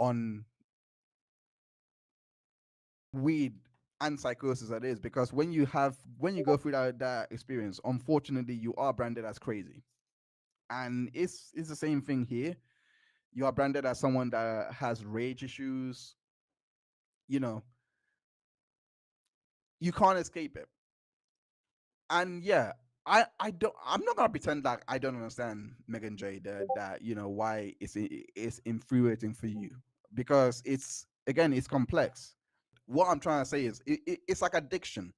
on weed and psychosis that is, because when you go through that experience, unfortunately you are branded as crazy. And it's the same thing here. You are branded as someone that has rage issues. You know, you can't escape it. And yeah, I'm not gonna pretend like I don't understand, Megan J, that why it's infuriating for you, because it's complex. What I'm trying to say is it's like addiction.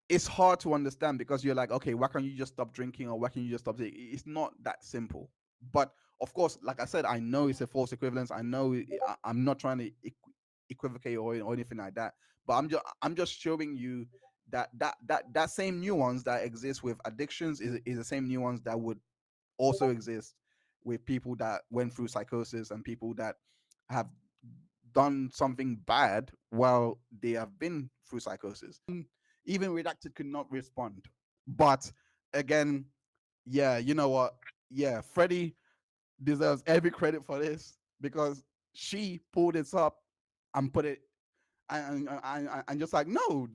It's hard to understand because you're like, okay, why can't you just stop drinking, or why can't you just stop taking? It's not that simple. But of course, like I said, I know it's a false equivalence. I know I'm not trying to equivocate or anything like that. But I'm just showing you that same nuance that exists with addictions is the same nuance that would also exist with people that went through psychosis and people that have done something bad while they have been through psychosis. Even redacted could not respond. But again, yeah, you know what? Yeah, Freddie deserves every credit for this because she pulled this up and put it and just like, no,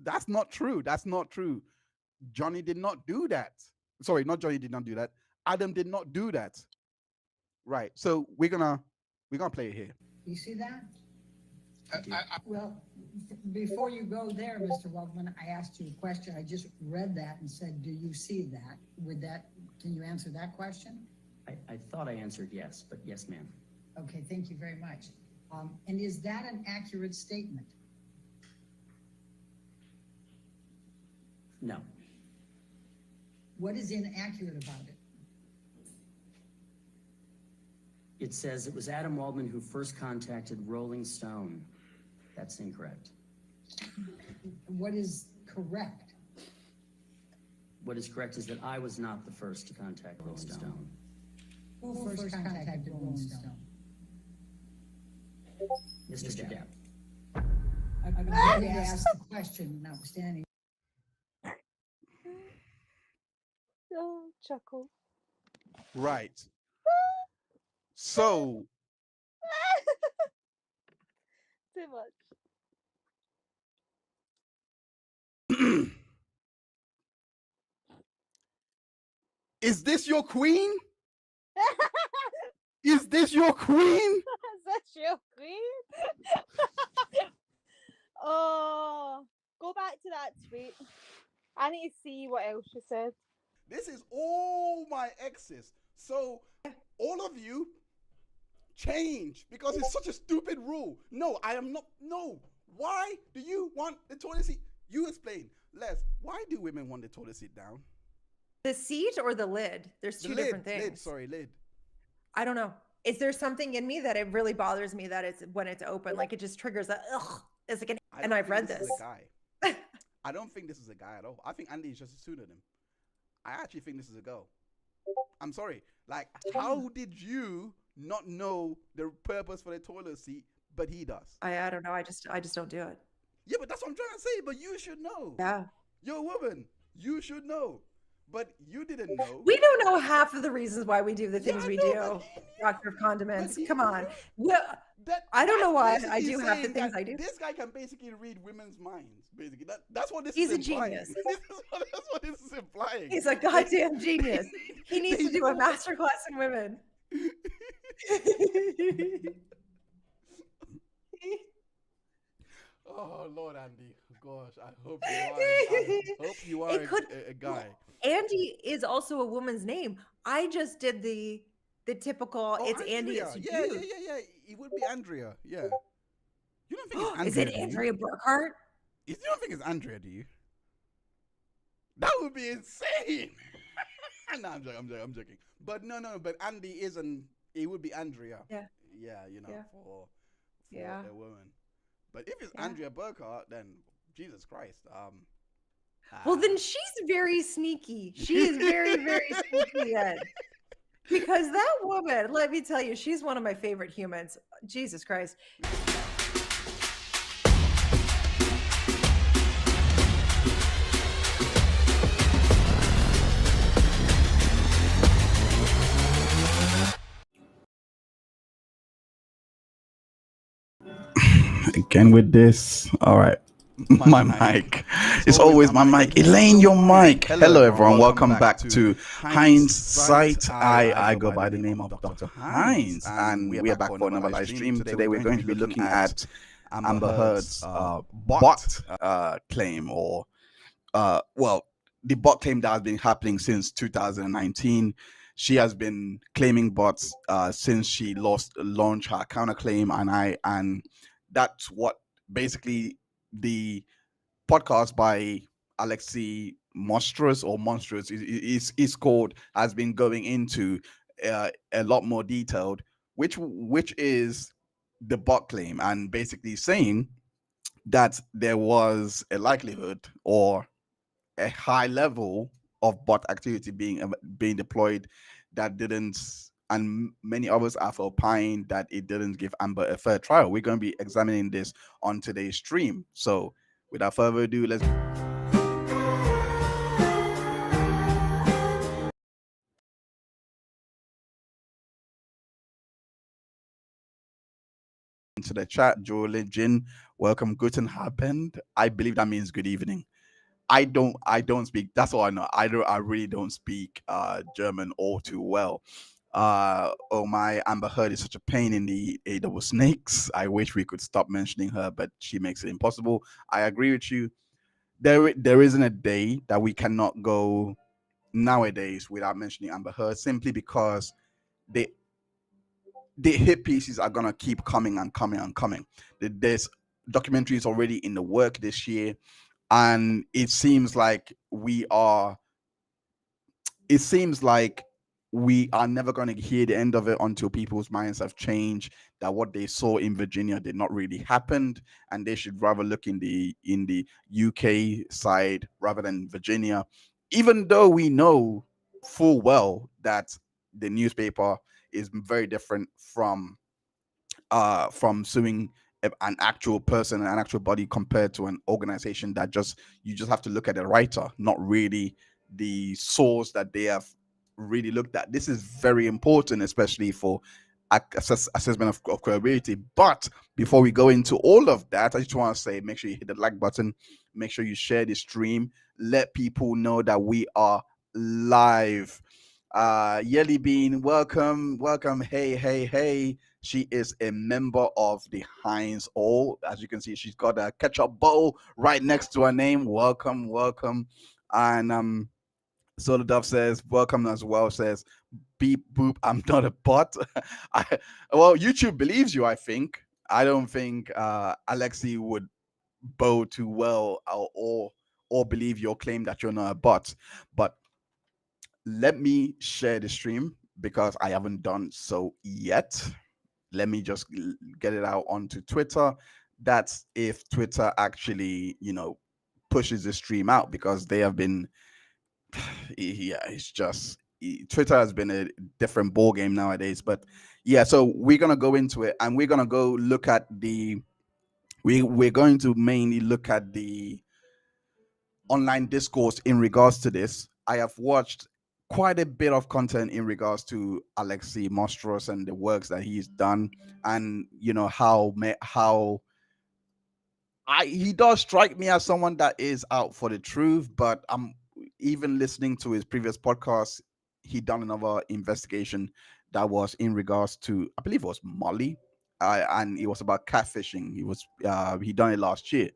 that's not true. That's not true. Johnny did not do that. Sorry, not Johnny did not do that. Adam did not do that. Right. So we're gonna play it here. You see that? Well, before you go there, Mr. Waldman, I asked you a question. I just read that and said, do you see that? Can you answer that question? I thought I answered yes, but yes, ma'am. Okay, thank you very much. And is that an accurate statement? No. What is inaccurate about it? It says it was Adam Waldman who first contacted Rolling Stone. That's incorrect. What is correct? What is correct is that I was not the first to contact Rolling Stone. Who first contacted Rolling Stone? Mr. Depp. I'm going to ask the question, notwithstanding. Oh, chuckle. Right. So Too much. Is this your queen? Is this your queen? Is that your queen? Oh, go back to that tweet. I need to see what else she said. This is all my exes. So all of you change because it's such a stupid rule. No, I am not. No. Why do you want the toilet seat? You explain. Les, why do women want the toilet seat down? The seat or the lid? There's two different things. Lid. I don't know. Is there something in me that it really bothers me that it's when it's open, like it just triggers that, ugh, it's like and I've read this. Is a guy. I don't think this is a guy at all. I think Andy is just a pseudonym. I actually think this is a girl. I'm sorry. Like, how did you not know the purpose for the toilet seat, but he does? I don't know. I just don't do it. Yeah, but that's what I'm trying to say. But you should know. Yeah. You're a woman. You should know. But you didn't know. We don't know half of the reasons why we do the things we do. Doctor of Condiments. Come on. Well, I don't know why I do half the things I do. This guy can basically read women's minds. Basically, that's what this He's is a implying. genius. That's what this is implying. He's a goddamn genius. He needs to do a masterclass in women. Oh Lord, Andy. Gosh, I hope you are a guy. Andy is also a woman's name. I just did the typical. It's Andrea. Andy. It's yeah. It would be Andrea. Yeah. You don't think it's Andrea? Is it Andrea Burkhart? You don't think it's Andrea, do you? That would be insane. No, I'm joking. But no. But Andy isn't. It would be Andrea. Yeah. Yeah, for a woman. But if it's Yeah. Andrea Burkhart, then Jesus Christ. Well, then she's very sneaky. She is very, very sneaky, Ed. Because that woman, let me tell you, she's one of my favorite humans. Jesus Christ. Again with this. All right. My mic. It's always my mic. Elaine, your mic. Hello, everyone. Welcome back to Hindsight. I go by the name of Dr. Hines, and we are back for another live stream. Today, we're going to be looking at Amber Heard's bot claim, or well, the bot claim that has been happening since 2019. She has been claiming bots since she launched her counterclaim, and that's what basically the podcast by Alexi Monstrous is called, has been going into a lot more detailed, which is the bot claim, and basically saying that there was a likelihood or a high level of bot activity being deployed that didn't, and many others have opined that it didn't give Amber a fair trial. We're going to be examining this on today's stream. So without further ado, let's into the chat. Joel Jin, welcome. Guten Abend. I believe that means good evening. I don't speak, that's all I know. I really don't speak German all too well. Oh my, Amber Heard is such a pain in the A double snakes. I wish we could stop mentioning her, but she makes it impossible. I agree with you. There isn't a day that we cannot go nowadays without mentioning Amber Heard, simply because the the hit pieces are gonna keep coming and coming and coming. There's documentaries already in the work this year, and it seems like we are never going to hear the end of it until people's minds have changed, that what they saw in Virginia did not really happen, and they should rather look in the UK side rather than Virginia, even though we know full well that the newspaper is very different from suing an actual person, an actual body, compared to an organization that you just have to look at the writer, not really the source that they have really looked at. This is very important, especially for assessment of credibility. But before we go into all of that, I just want to say, make sure you hit the like button, make sure you share the stream, let people know that we are live. Yelly Bean, welcome. Hey. She is a member of the Heinz All. As you can see, she's got a ketchup bowl right next to her name. Welcome. And Solar Dove says, welcome as well, says, beep boop, I'm not a bot. Well, YouTube believes you, I think. I don't think Alexi would bow too well or believe your claim that you're not a bot. But let me share the stream because I haven't done so yet. Let me just get it out onto Twitter. That's if Twitter actually, pushes the stream out, because they have been, yeah, it's just, Twitter has been a different ball game nowadays. But yeah, so we're gonna go into it, and we're gonna go look at we're going to mainly look at the online discourse in regards to this. I have watched quite a bit of content in regards to Alexi Monstrous and the works that he's done, and how he does strike me as someone that is out for the truth. But I'm even listening to his previous podcast. He done another investigation that was in regards to, I believe it was Molly, and it was about catfishing. He done it last year,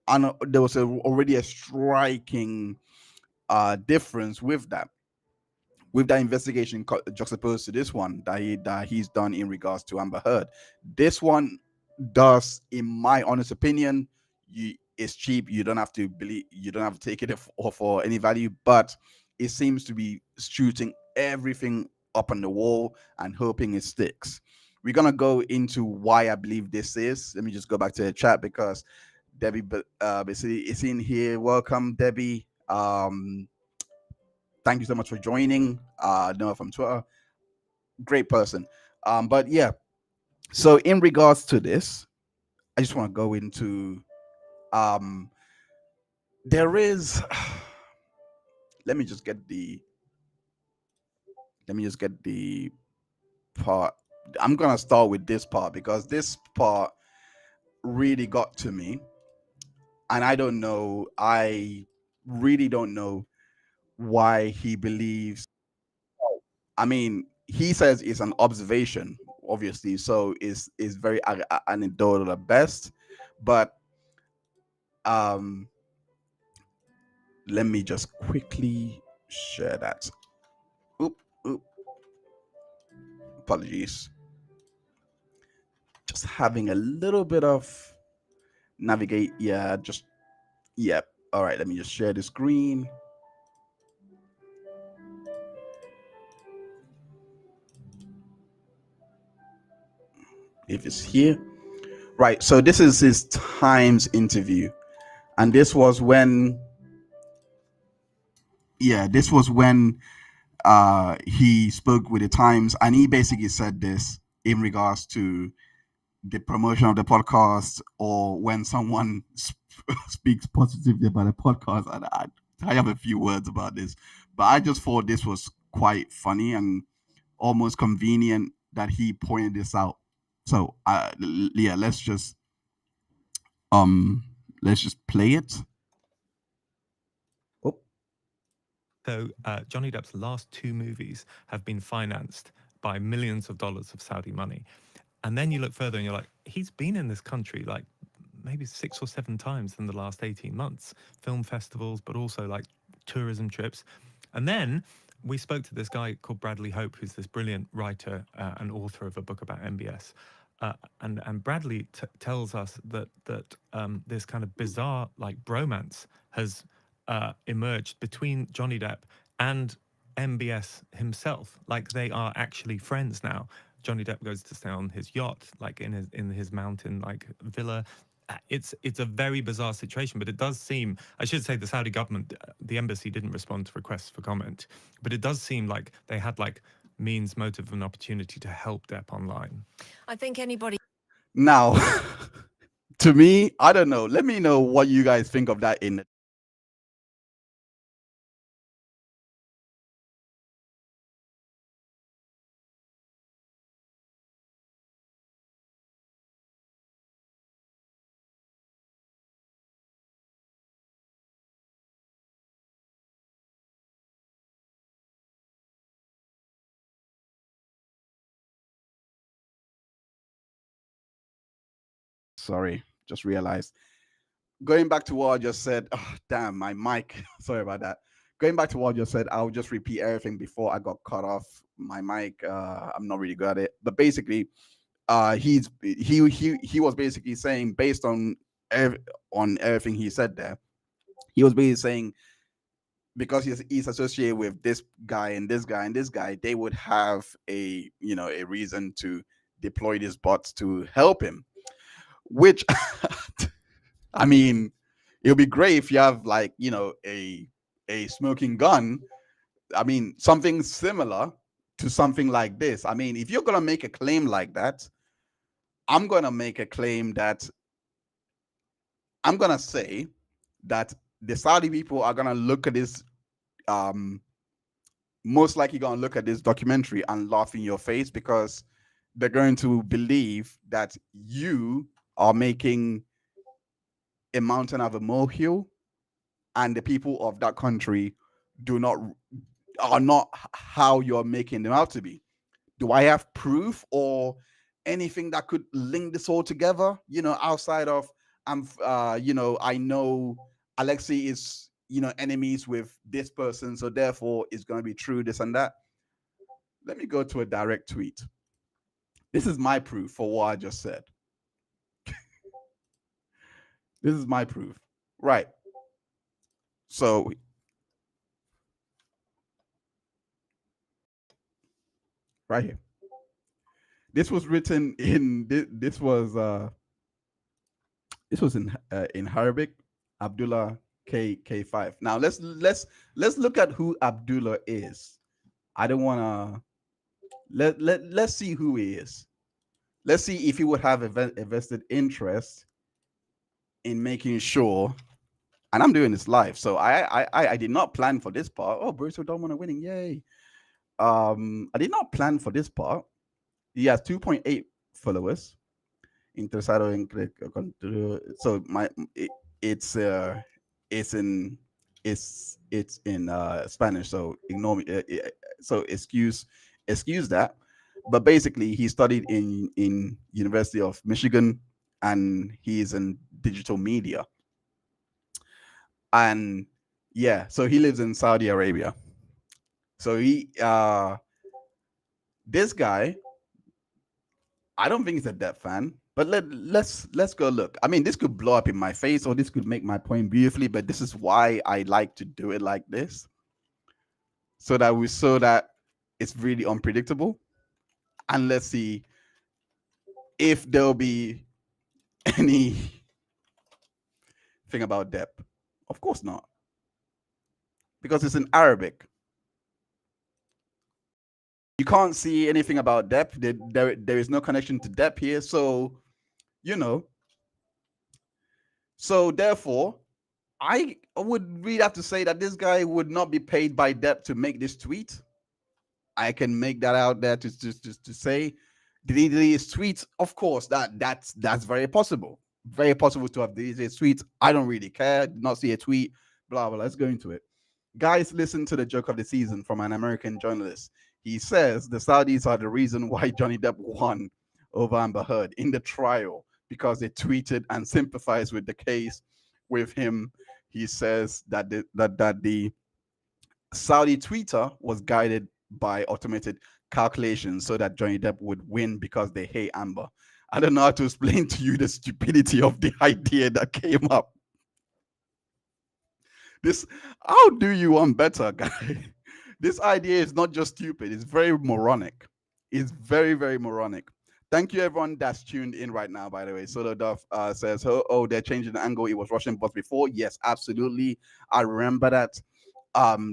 and there was already a striking difference with that investigation juxtaposed to this one that he's done in regards to Amber Heard. This one does, in my honest opinion, it's cheap. You don't have to take it for any value, but it seems to be shooting everything up on the wall and hoping it sticks. We're gonna go into why I believe this is. Let me just go back to the chat, because Debbie basically is in here. Welcome, Debbie. Thank you so much for joining. Noah from Twitter, great person. But yeah, so in regards to this, I just want to go into there is let me just get the part. I'm gonna start with this part, because this part really got to me, and I don't know, I really don't know why he believes. I mean, he says it's an observation, obviously, so is very anecdotal at best. But um, let me just quickly share that. Oop, oop. Apologies. Just having a little bit of navigate. Yeah, just yep. All right, let me just share the screen. If it's here. Right, so this is his Times interview, and this was when he spoke with the Times, and he basically said this in regards to the promotion of the podcast, or when someone speaks positively about a podcast. And I have a few words about this, but I just thought this was quite funny and almost convenient that he pointed this out. So yeah, let's just play it. Oh, So Johnny Depp's last 2 movies have been financed by millions of dollars of Saudi money. And then you look further and you're like, he's been in this country like maybe 6 or 7 times in the last 18 months, film festivals, but also like tourism trips. And then we spoke to this guy called Bradley Hope, who's this brilliant writer and author of a book about MBS. And Bradley tells us that this kind of bizarre like bromance has emerged between Johnny Depp and MBS himself. Like they are actually friends now. Johnny Depp goes to stay on his yacht, like in his mountain like villa. It's a very bizarre situation, but it does seem, I should say the Saudi government, the embassy didn't respond to requests for comment, but it does seem like they had like means, motive, and opportunity to help Depp online. I think anybody. now, to me, I don't know. Let me know what you guys think of that in sorry, just realized. Going back to what I just said, oh, damn, my mic. Sorry about that. Going back to what I just said, I'll just repeat everything before I got cut off. My mic, I'm not really good at it. But basically, he was basically saying, based on everything he said there, he was basically saying because he's associated with this guy and this guy and this guy, they would have a reason to deploy these bots to help him. Which I mean, it would be great if you have like a smoking gun. I mean, something similar to something like this. I mean, if you're gonna make a claim like that, I'm gonna make a claim that I'm gonna say that the Saudi people are gonna look at this, most likely gonna look at this documentary and laugh in your face, because they're going to believe that you are making a mountain of a molehill, and the people of that country are not how you're making them out to be. Do I have proof or anything that could link this all together? Outside of I know Alexi is enemies with this person, so therefore it's going to be true, this and that. Let me go to a direct tweet. This is my proof for what I just said. This is my proof, right? So right here, this was written in this was in Arabic. Abdullah K5. Now let's look at who Abdullah is. I don't want to let's see who he is. Let's see if he would have a vested interest in making sure. And I'm doing this live, so I did not plan for this part. Oh, Borussia Dortmund are winning, yay! I did not plan for this part. He has 2.8 followers. interesado en so it's it's in it's in Spanish, so ignore me. So excuse that. But basically, he studied in University of Michigan, and he's in digital media. And yeah, so he lives in Saudi Arabia. So this guy, I don't think he's a Depp fan, but let's go look. I mean, this could blow up in my face, or this could make my point beautifully, but this is why I like to do it like this, so that it's really unpredictable. And let's see if there'll be anything about Depp. Of course not, because it's in Arabic. You can't see anything about Depp. There is no connection to Depp here, so you know. So therefore, I would really have to say that this guy would not be paid by Depp to make this tweet. I can make that out there to say, did he delete his tweets? Of course, that's very possible. Very possible to have deleted his tweets. I don't really care. Did not see a tweet. Blah blah. Let's go into it. Guys, listen to the joke of the season from an American journalist. He says the Saudis are the reason why Johnny Depp won over Amber Heard in the trial, because they tweeted and sympathized with the case with him. He says that the Saudi Twitter was guided by automated calculations so that Johnny Depp would win because they hate Amber. I don't know how to explain to you the stupidity of the idea that came up. This, how do you want better, guy? This idea is not just stupid, it's very moronic. It's very, very moronic. Thank you, everyone that's tuned in right now, by the way. Solo Duff says, oh, they're changing the angle. It was Russian bots before. Yes, absolutely. I remember that.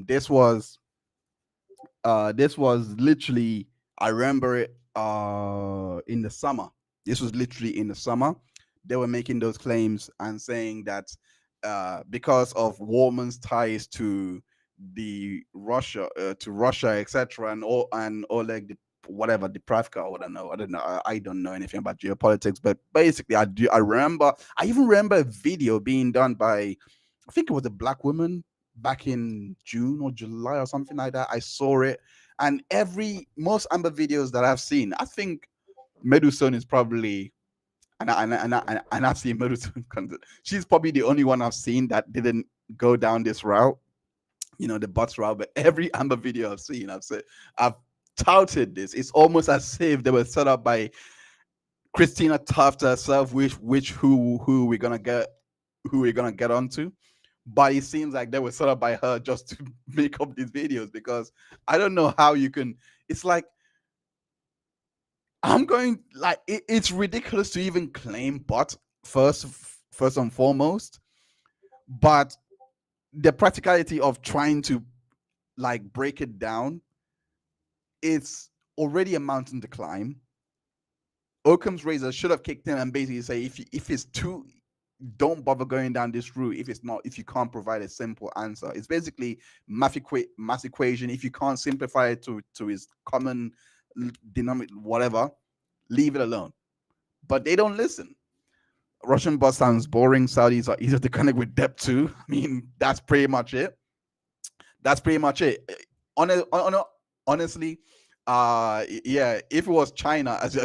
This was literally, I remember it in the summer. This was literally in the summer. They were making those claims and saying that because of Warman's ties to Russia, etc., and Oleg, whatever, Depravka, I don't know. I don't know anything about geopolitics, but basically, I remember. I even remember a video being done by, I think it was a black woman back in June or July or something like that. I saw it, and most Amber videos that I've seen, I think Meduson is probably, and I've seen Meduson content. She's probably the only one I've seen that didn't go down this route, the bots route. But every Amber video I've seen, I've touted this. It's almost as if they were set up by Christina Taft herself, who we're gonna get onto. But it seems like they were set up by her just to make up these videos, because I don't know how you can. It's like, it's ridiculous to even claim bot first and foremost, but the practicality of trying to break it down, it's already a mountain to climb. Occam's razor should have kicked in and basically say, if it's too, don't bother going down this route if you can't provide a simple answer. It's basically math equation. If you can't simplify it to its common denominator, whatever, leave it alone. But they don't listen. Russian bot sounds boring. Saudis are easier to connect with Depp too. I mean, that's pretty much it. Honestly, yeah, if it was China, as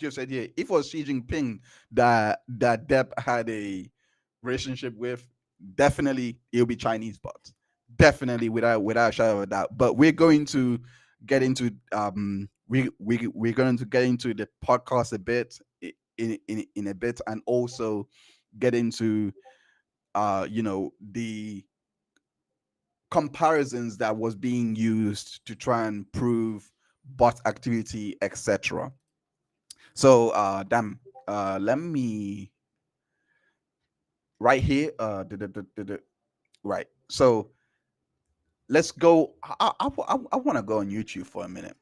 you said here, if it was Xi Jinping that Depp had a relationship with, definitely it'll be Chinese bots. Definitely, without a shadow of a doubt. But we're going to get into we're going to get into the podcast a bit in a bit, and also get into the comparisons that was being used to try and prove bot activity, etc. So let me right here right. So let's go. I want to go on YouTube for a minute.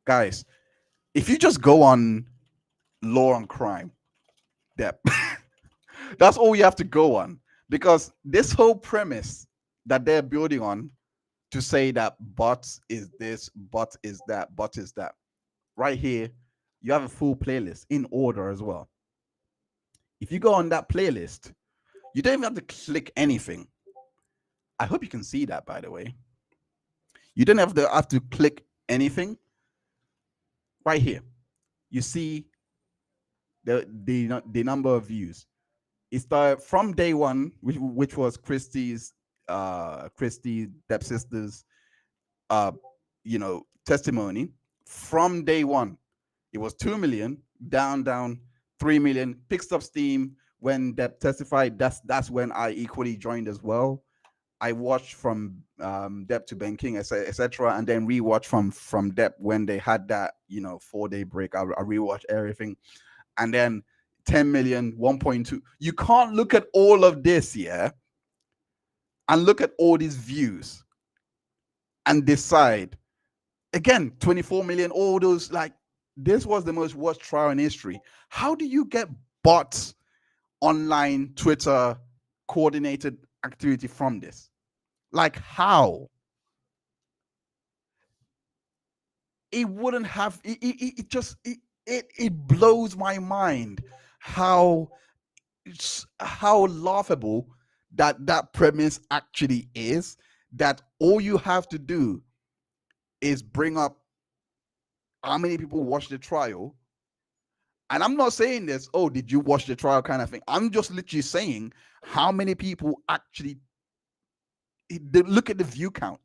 Guys, if you just go on law and crime, Depp, that's all you have to go on, because this whole premise that they're building on to say that bot is this, bot is that, bot is that. Right here, you have a full playlist in order as well. If you go on that playlist, you don't even have to click anything. I hope you can see that, by the way. You don't have to click anything. Right here, you see the number of views. It started from day one, which was Christy Depp sisters testimony. From day one, it was 2 million, down 3 million, picks up steam when Depp testified. That's when I equally joined as well. I watched from Depp to Ben King, etc., and then rewatch from Depp when they had that 4-day break. I rewatched everything, and then 10 million, 1.2. You can't look at all of this, yeah, and look at all these views and decide. Again, 24 million, all those, like, this was the most watched trial in history. How do you get bots, online, Twitter, coordinated activity from this? Like, how? It wouldn't have, it blows my mind how laughable that premise actually is, that all you have to do is bring up how many people watched the trial. And I'm not saying this, oh, did you watch the trial kind of thing. I'm just literally saying how many people actually look at the view count.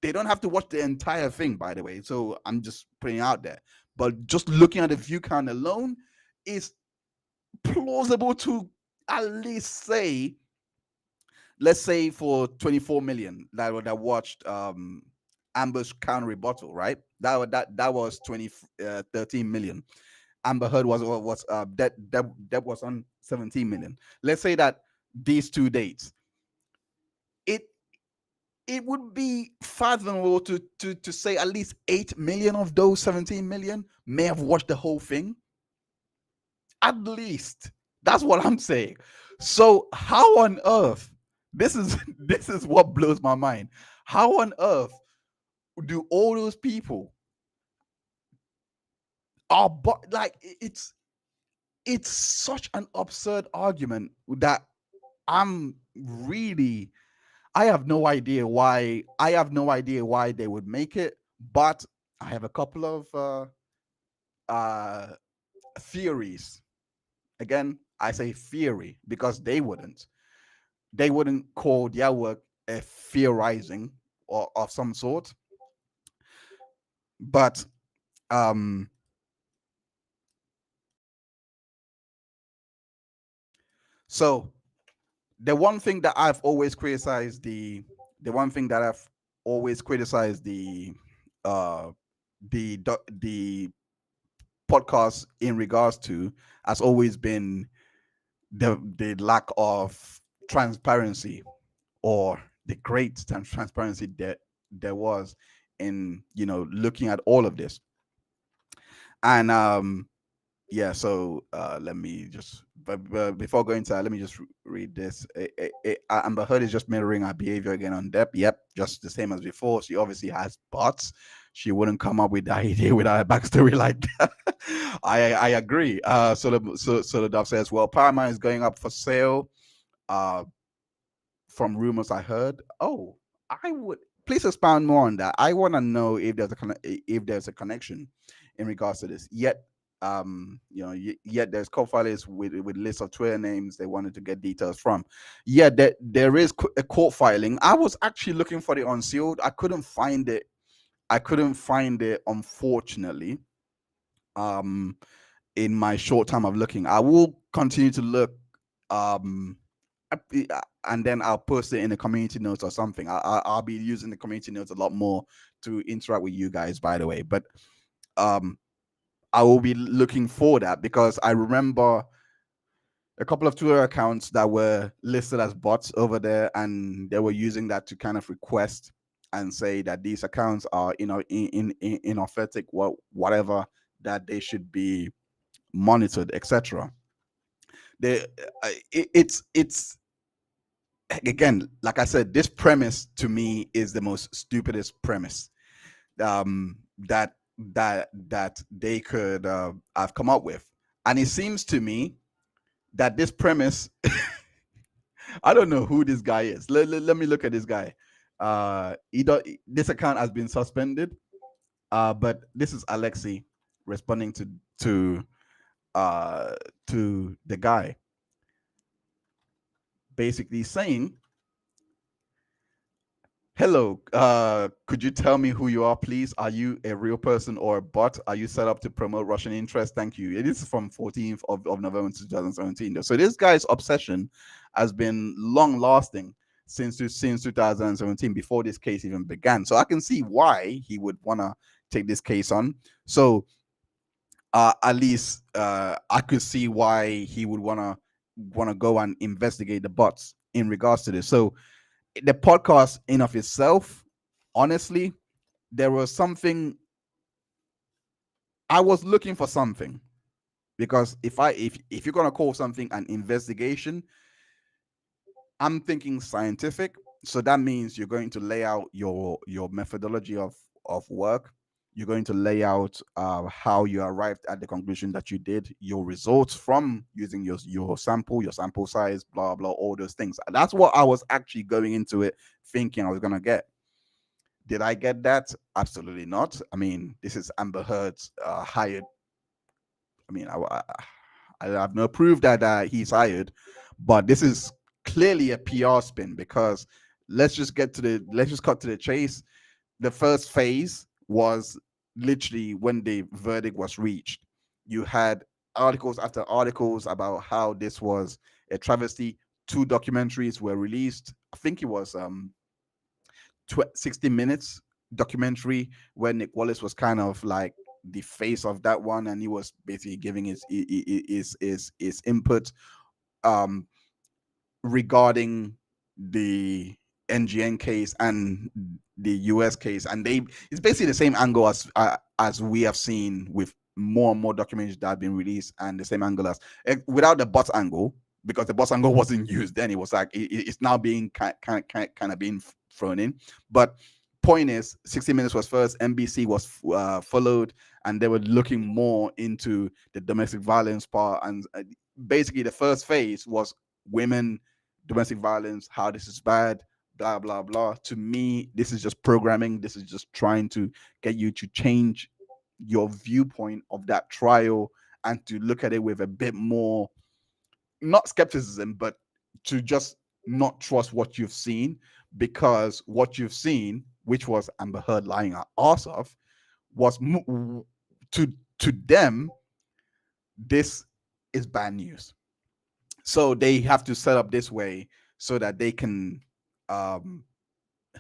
They don't have to watch the entire thing, by the way. So I'm just putting it out there. But just looking at the view count alone is plausible to at least say, let's say for 24 million that watched Amber's counter rebuttal, right? That was 13 million. Amber Heard was that was on 17 million. Let's say that these 2 dates, it would be fathomable to say at least 8 million of those 17 million may have watched the whole thing. At least. That's what I'm saying. So how on earth, this is what blows my mind. How on earth do all those people like, it's such an absurd argument that I have no idea why they would make it, but I have a couple of theories. Again, I say theory because they wouldn't call their work a theorizing or of some sort. But so the one thing that I've always criticized the podcast in regards to has always been the lack of transparency, or the great transparency that there was in looking at all of this. And yeah, so let me just, but before going to that, let me just read this. Amber Heard is just mirroring our behavior again on Depp. Yep, just the same as before. She obviously has bots. She wouldn't come up with that idea without a backstory like that. I agree. So the Dove says, well, Paramount is going up for sale. From rumors I heard. Oh, I would please expound more on that. I want to know if there's a connection in regards to this. Yet there's co-filers with lists of Twitter names they wanted to get details from. Yeah, there is a court filing. I was actually looking for it unsealed. I couldn't find it, unfortunately. In my short time of looking, I will continue to look, and then I'll post it in the community notes or something. I'll be using the community notes a lot more to interact with you guys, by the way. But I will be looking for that, because I remember a couple of Twitter accounts that were listed as bots over there, and they were using that to kind of request and say that these accounts are inauthentic, whatever, that they should be monitored, etc. It's again, like I said, this premise to me is the most stupidest premise that they could have come up with. And it seems to me that this premise, I don't know who this guy is. Let me look at this guy. This account has been suspended. But this is Alexi responding to the guy, basically saying, "Hello, could you tell me who you are, please? Are you a real person or a bot? Are you set up to promote Russian interest? Thank you." It is from 14th of November 2017. So this guy's obsession has been long lasting since 2017, before this case even began. So I can see why he would want to take this case on. So at least I could see why he would want to go and investigate the bots in regards to this. So the podcast in of itself, honestly, there was something. I was looking for something, because if you're gonna call something an investigation, I'm thinking scientific. So that means you're going to lay out your methodology of work. You're going to lay out how you arrived at the conclusion that you did, your results from using your sample size, blah blah, all those things. That's what I was actually going into it thinking I was gonna get. Did I get that? Absolutely not. I mean, this is Amber Heard's hired. I mean, I have no proof that he's hired, but this is clearly a PR spin, because let's just cut to the chase. The first phase was literally when the verdict was reached. You had articles after articles about how this was a travesty. 2 documentaries were released. I think it was 60 minutes documentary where Nick Wallace was kind of like the face of that one, and he was basically giving his input regarding the NGN case and the US case. And it's basically the same angle as we have seen with more and more documentaries that have been released, and the same angle as without the bot angle, because the bot angle wasn't used then. It was like it's now being kind of being thrown in. But point is, 60 Minutes was first, NBC was followed, and they were looking more into the domestic violence part. And basically the first phase was women, domestic violence, how this is bad, blah blah blah. To me, this is just programming. This is just trying to get you to change your viewpoint of that trial and to look at it with a bit more, not skepticism, but to just not trust what you've seen, because what you've seen, which was Amber Heard lying her ass off, was to them, this is bad news. So they have to set up this way so that they can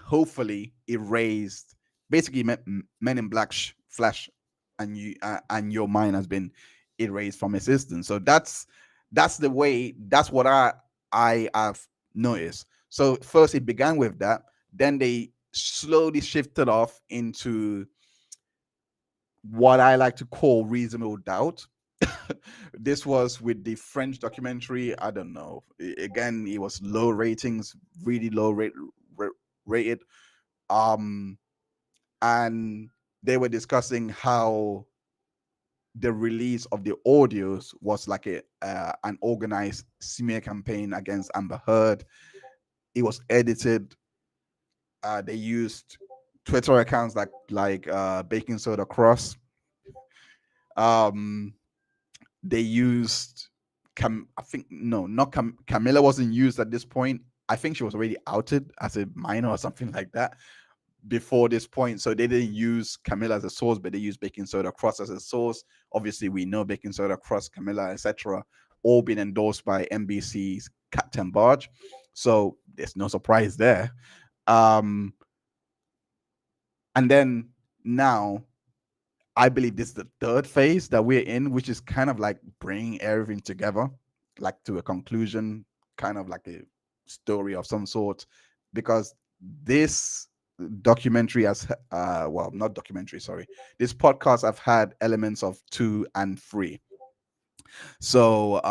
hopefully erase, basically Men in Black flash, and and your mind has been erased from existence. So that's the way. That's what I have noticed. So first it began with that, then they slowly shifted off into what I like to call reasonable doubt. This was with the French documentary. I don't know. Again, it was low ratings, really low rated. And they were discussing how the release of the audios was like an organized smear campaign against Amber Heard. It was edited. They used Twitter accounts like Baking Soda Cross. They used I think no, not Camilla wasn't used at this point. I think she was already outed as a minor or something like that before this point. So they didn't use Camilla as a source, but they used Baking Soda Cross as a source. Obviously, we know Baking Soda Cross, Camilla, etc., all been endorsed by NBC's Captain Barge. So there's no surprise there. And then now, I believe this is the third phase that we're in, which is kind of like bringing everything together, like to a conclusion, kind of like a story of some sort, because this documentary has well, not documentary, sorry, this podcast have had elements of 2 and 3. So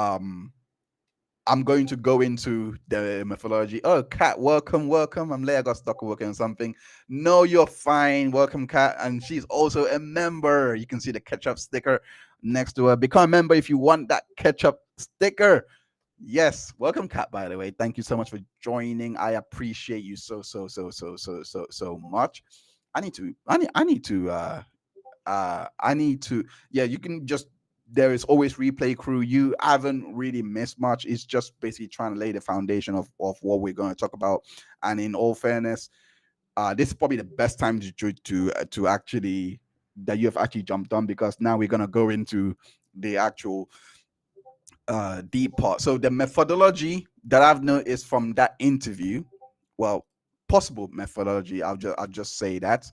I'm going to go into the methodology. Oh, Kat, welcome, welcome. I'm late. I got stuck working on something. No, you're fine. Welcome, Kat. And she's also a member. You can see the ketchup sticker next to her. Become a member if you want that ketchup sticker. Yes, welcome, Kat. By the way, thank you so much for joining. I appreciate you so much. I need to. Yeah, you can just, there is always replay crew. You haven't really missed much. It's just basically trying to lay the foundation of what we're going to talk about. And in all fairness, this is probably the best time to actually, that you have actually jumped on, because now we're going to go into the actual deep part. So the methodology that I've known is from that interview. Well, possible methodology, I'll just say that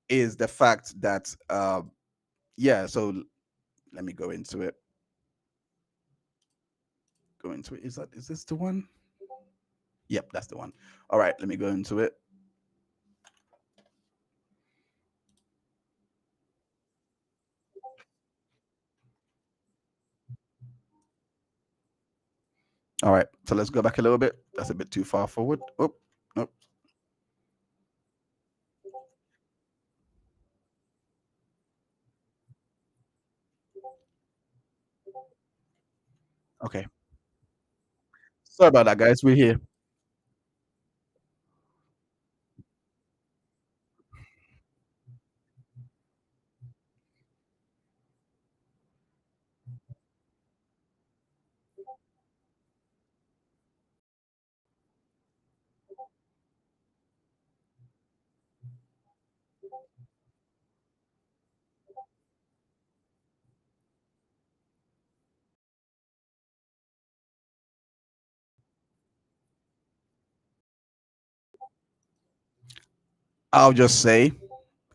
is the fact that yeah, so let me go into it. Is this the one? Yep, that's the one. All right, let me go into it. All right, so let's go back a little bit. That's a bit too far forward. Oh, nope. Okay. Sorry about that, guys. We're here. I'll just say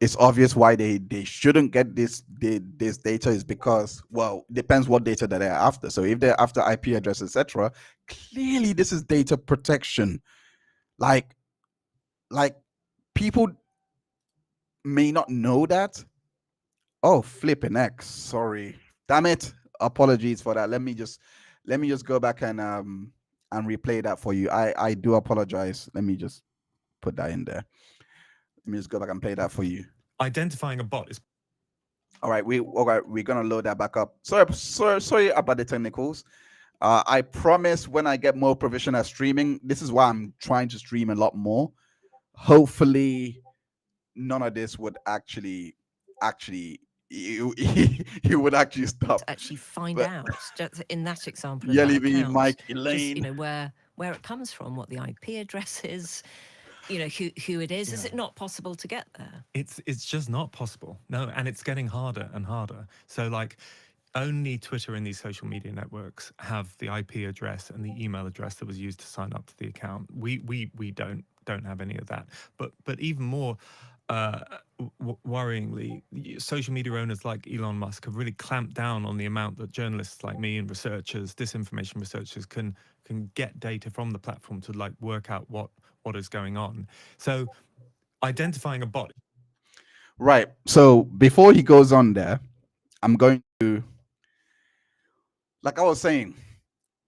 it's obvious why they shouldn't get this data is because, well, depends what data that they're after. So if they're after IP address, etc., clearly this is data protection. Like people may not know that. Oh, flipping X. Sorry. Damn it. Apologies for that. Let me just go back and replay that for you. I do apologize. Let me just put that in there. Let me just go back and play that for you. Identifying a bot is All right, we're gonna load that back up. Sorry about the technicals. I promise when I get more professional streaming, this is why I'm trying to stream a lot more. Hopefully, none of this would actually it would actually stop. To actually find But out, just in that example of Yelly that V, account, Mike, just, Elaine. where it comes from, what the IP address is, who it is. Is it not possible to get there? it's just not possible. No, and it's getting harder and harder. So like only Twitter and these social media networks have the IP address and the email address that was used to sign up to the account. We don't have any of that. But even more worryingly, social media owners like Elon Musk have really clamped down on the amount that journalists like me and researchers, disinformation researchers, can get data from the platform to like work out what is going on. So identifying a bot. Right. So before he goes on there, I'm going to, like I was saying,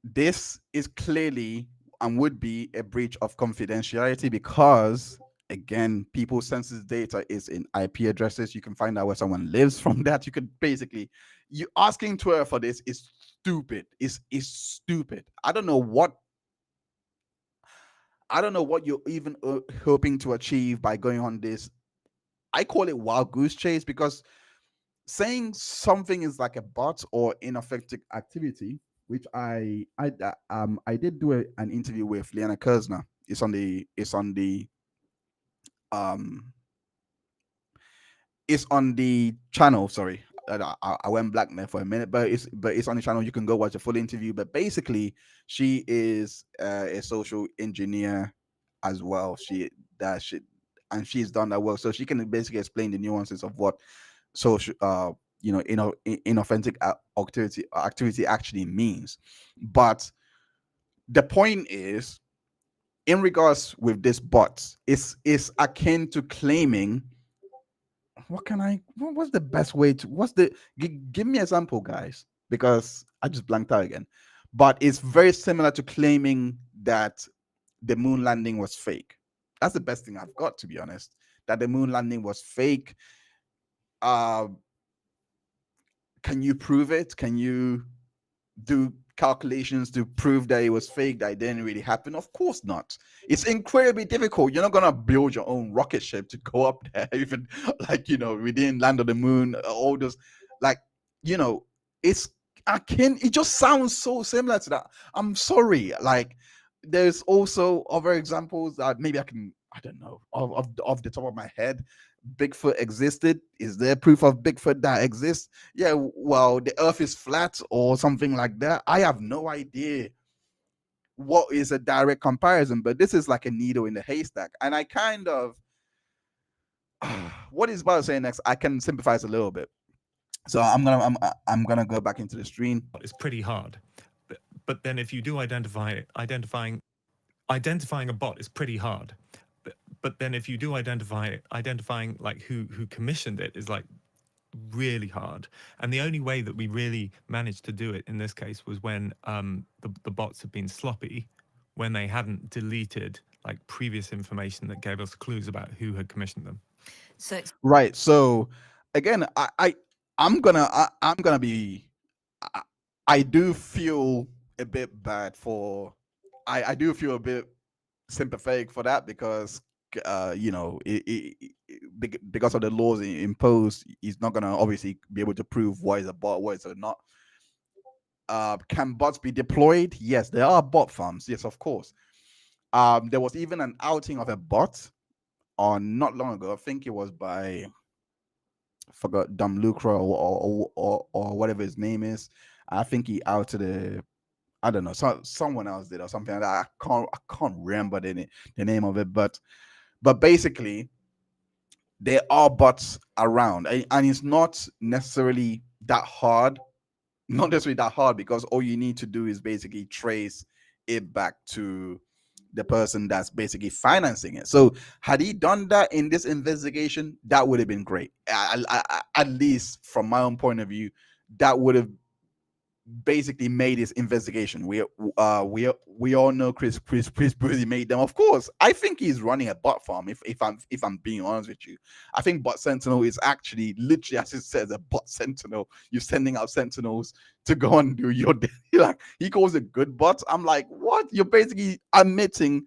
this is clearly and would be a breach of confidentiality because, again, people's sensitive data is in IP addresses. You can find out where someone lives from that. You could basically, you asking Twitter for this is stupid. Is stupid. I don't know what you're even hoping to achieve by going on this. I call it wild goose chase because saying something is like a bot or ineffective activity, which I did do an interview with Liana Kersner. Um it's on the channel. Sorry, I went black there for a minute, but it's on the channel. You can go watch the full interview. But basically, she is a social engineer as well. And she's done that work, so she can basically explain the nuances of what social inauthentic activity actually means. But the point is, in regards with this bot, is akin to claiming, what's the best way to, give me an example, guys, because I just blanked out again. but it's very similar to claiming that the moon landing was fake. That's the best thing I've got, to be honest. That the moon landing was fake. Uh, can you prove it? Can you do calculations to prove that it was fake, that it didn't really happen? Of course not. It's incredibly difficult. You're not gonna build your own rocket ship to go up there. Even like, we didn't land on the moon. All those, like, it's akin. It just sounds so similar to that. I'm sorry. Like, there's also other examples that maybe I don't know, off the top of my head. Bigfoot existed. Is there proof of Bigfoot that exists? Yeah, well, the earth is flat or something like that. I have no idea what is a direct comparison, but this is like a needle in the haystack. And I kind of, what is about saying next, I can sympathize a little bit. So I'm gonna go back into the stream. It's pretty hard. But then if you do identifying a bot is pretty hard. But then if you do identifying like who commissioned it is like really hard. And the only way that we really managed to do it in this case was when the bots had been sloppy, when they hadn't deleted like previous information that gave us clues about who had commissioned them. So Right. So again, I'm gonna be, I do feel a bit bad for, I do feel a bit sympathetic for that, because because of the laws imposed, he's not gonna obviously be able to prove what is a bot, what is not. Can bots be deployed? Yes, there are bot farms. Yes, of course. There was even an outing of a bot on not long ago. I think it was by, I forgot, Dom Lucra or whatever his name is. I think he outed I don't know, someone else did or something like that. I can't remember the name of it, but basically there are bots around, and it's not necessarily that hard. Not necessarily that hard, because all you need to do is basically trace it back to the person that's basically financing it. So had he done that in this investigation, that would have been great. At least from my own point of view, that would have basically made his investigation. We all know Chris Boozy made them. Of course, I think he's running a bot farm. If I'm being honest with you, I think Bot Sentinel is actually literally, as it says, a bot sentinel. You're sending out sentinels to go and do your like, he calls it good bots. I'm like, what? You're basically admitting,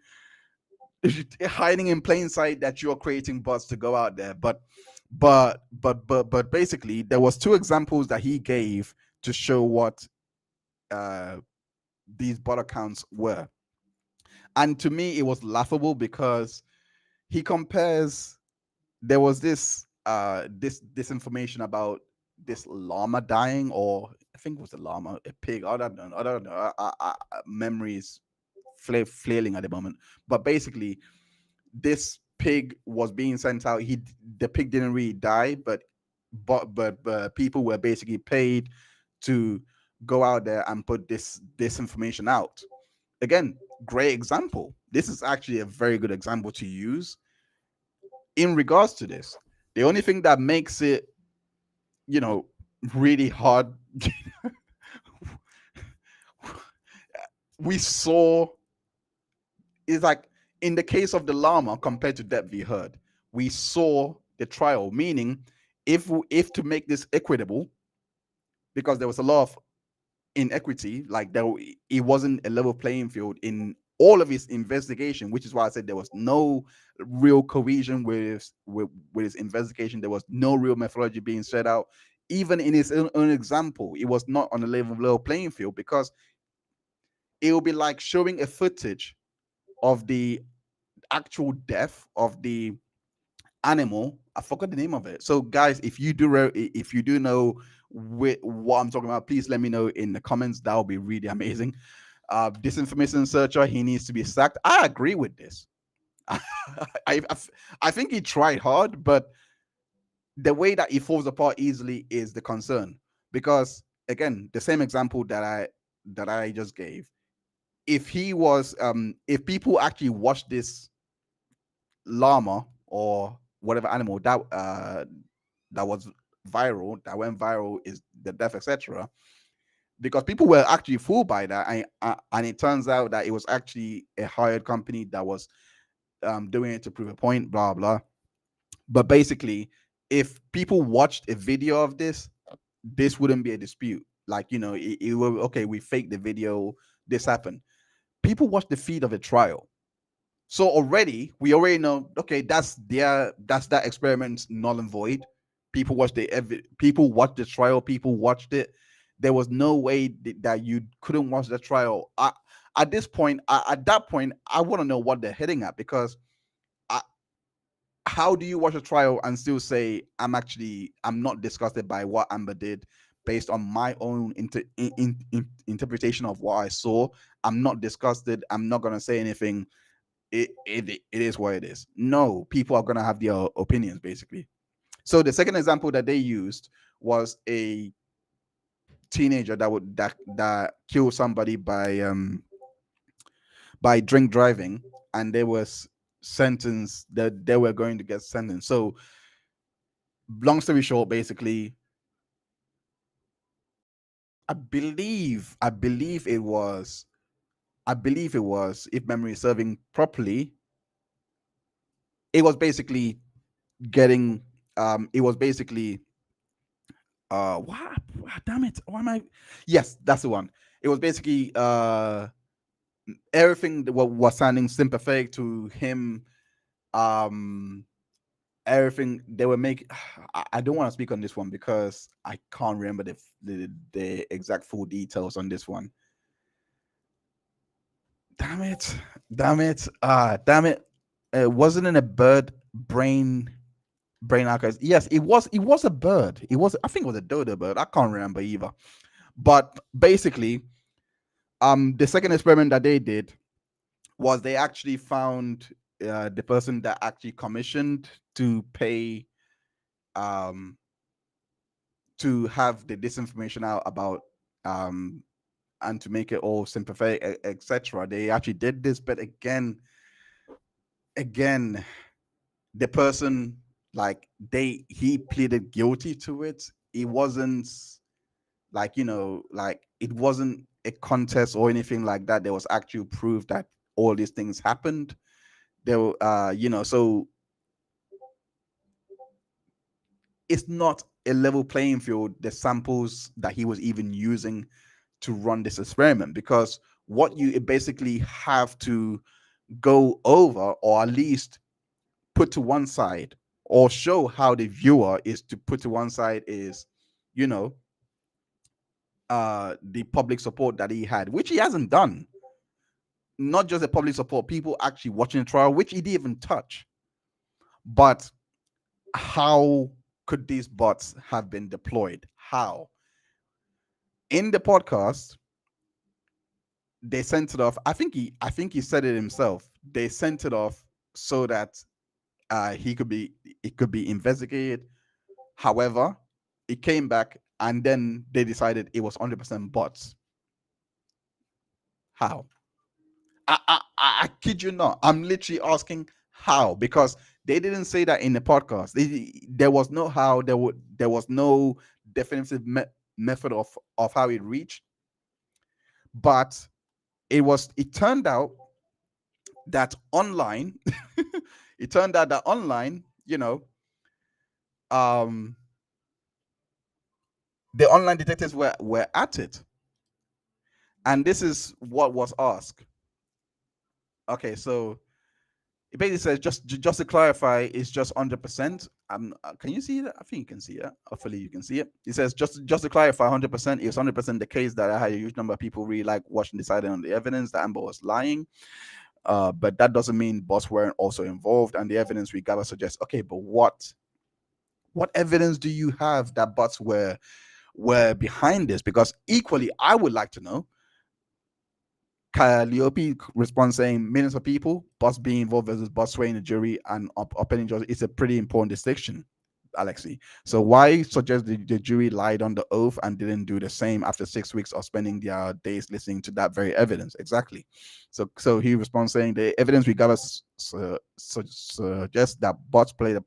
hiding in plain sight, that you're creating bots to go out there. But basically, there was two examples that he gave to show what these bot accounts were, and to me it was laughable, because he compares, there was this information about this llama dying, or I think it was a llama, a pig, I don't know. Memory is flailing at the moment, but basically this pig was being sent out. The pig didn't really die, but people were basically paid to go out there and put this information out. Again, great example. This is actually a very good example to use in regards to this. The only thing that makes it, really hard, we saw, is like in the case of the llama compared to Debt v. Heard, we saw the trial, meaning if to make this equitable, because there was a lot of inequity, like it wasn't a level playing field in all of his investigation, which is why I said there was no real cohesion with his investigation. There was no real methodology being set out. Even in his own example, it was not on a level playing field, because it will be like showing a footage of the actual death of the animal. I forgot the name of it. So guys, if you do know what I'm talking about, please let me know in the comments. That would be really amazing. Disinformation searcher, he needs to be sacked. I agree with this. I think he tried hard, but the way that he falls apart easily is the concern. Because again, the same example that I just gave, if he was if people actually watched this llama or whatever animal that was viral, that went viral, is the death, etc., because people were actually fooled by that, and it turns out that it was actually a hired company that was doing it to prove a point, blah blah. But basically, if people watched a video of this wouldn't be a dispute. Like, it will, okay, we faked the video, this happened. People watch the feed of a trial. So we already know, okay, that's that experiment null and void. People watched the trial, people watched it. There was no way that you couldn't watch the trial. At that point, I want to know what they're hitting at, because how do you watch a trial and still say I'm not disgusted by what Amber did based on my own interpretation of what I saw? I'm not disgusted. I'm not gonna say anything. It is what it is. No, people are gonna have their opinions, basically. So the second example that they used was a teenager that killed somebody by drink driving, and they was sentenced, that they were going to get sentenced. So long story short, basically, I believe it was, if memory is serving properly, it was basically getting it was basically what damn it, why am I, yes, that's the one. It was basically everything that was sounding sympathetic to him. Everything they were making, I don't want to speak on this one because I can't remember the exact full details on this one. Damn it, damn it, damn it. Wasn't it a bird brain archives? Yes, it was a bird. I think it was a dodo bird. I can't remember either. But basically, the second experiment that they did was they actually found the person that actually commissioned to pay to have the disinformation out about and to make it all sympathetic, etc. They actually did this, but again, the person, like, he pleaded guilty to it. It wasn't like, like, it wasn't a contest or anything like that. There was actual proof that all these things happened. There so it's not a level playing field, the samples that he was even using to run this experiment, because what you basically have to go over, or at least put to one side, or show how the viewer is to put to one side, is the public support that he had, which he hasn't done. Not just the public support, people actually watching the trial, which he didn't even touch. But how could these bots have been deployed? How? In the podcast, they sent it off. I think he said it himself. They sent it off so that it could be investigated. However, it came back, and then they decided it was 100% bots. How? I kid you not. I'm literally asking how, because they didn't say that in the podcast. There was no how. There was no definitive method of how it reached. But it turned out that online, the online detectives were at it. And this is what was asked. Okay, so it basically says, just to clarify, it's just 100%. Can you see that? I think you can see it. Hopefully you can see it. It says, just to clarify, 100%, it's 100% the case that I had a huge number of people really like watching, deciding on the evidence that Amber was lying. But that doesn't mean bots weren't also involved, and the evidence we gather suggests, okay, but what evidence do you have that bots were behind this? Because equally, I would like to know. Calliope responds saying, millions of people, bots being involved versus bots swaying the jury and upending judges. It's a pretty important distinction, Alexi. So why suggest the jury lied on the oath and didn't do the same after 6 weeks of spending their days listening to that very evidence? Exactly. So he responds saying, the evidence we gather suggests that bots played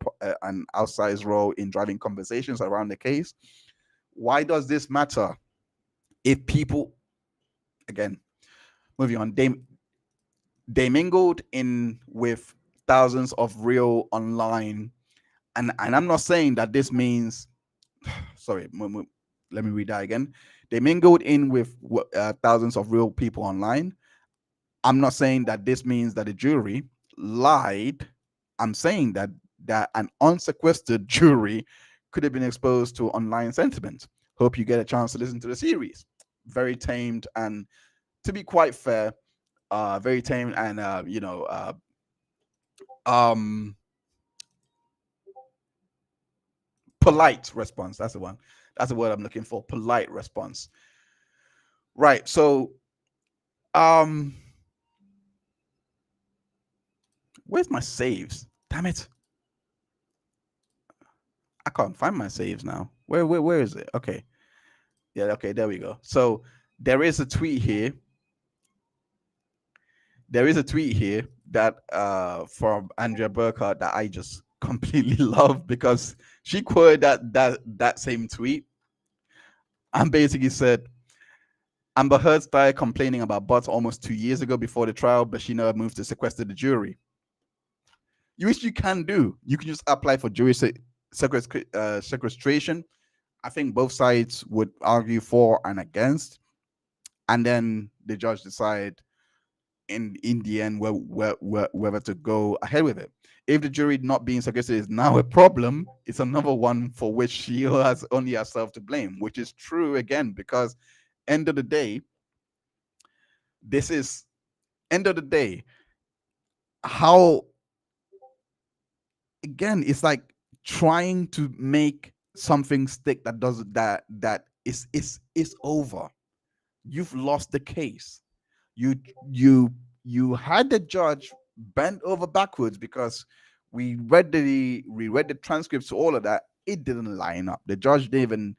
an outsized role in driving conversations around the case. Why does this matter? if people, again, moving on, they mingled in with thousands of real online, and I'm not saying that this means, sorry, let me read that again. They mingled in with thousands of real people online. I'm not saying that this means that the jury lied. I'm saying that an unsequestered jury could have been exposed to online sentiment. Hope you get a chance to listen to the series. Very tamed, and to be quite fair, very tamed, and um polite response. That's the one. That's the word I'm looking for. Polite response. Right. So where's my saves? Damn it. I can't find my saves now. Where is it? Okay. Yeah, okay, there we go. So there is a tweet here. There is a tweet here that from Andrea Burkhardt that I just completely love, because she quoted that same tweet and basically said, Amber Heard started complaining about bots almost 2 years ago before the trial, but she never moved to sequester the jury. Which you can do. You can just apply for jury sequestration. I think both sides would argue for and against, and then the judge decide in the end whether to go ahead with it. If the jury not being sequestered is now a problem, it's another one for which she has only herself to blame, which is true again, because end of the day, how, again, it's like trying to make something stick that does that is over. You've lost the case. You had the judge bent over backwards, because we read the transcripts to all of that. It didn't line up. The judge didn't even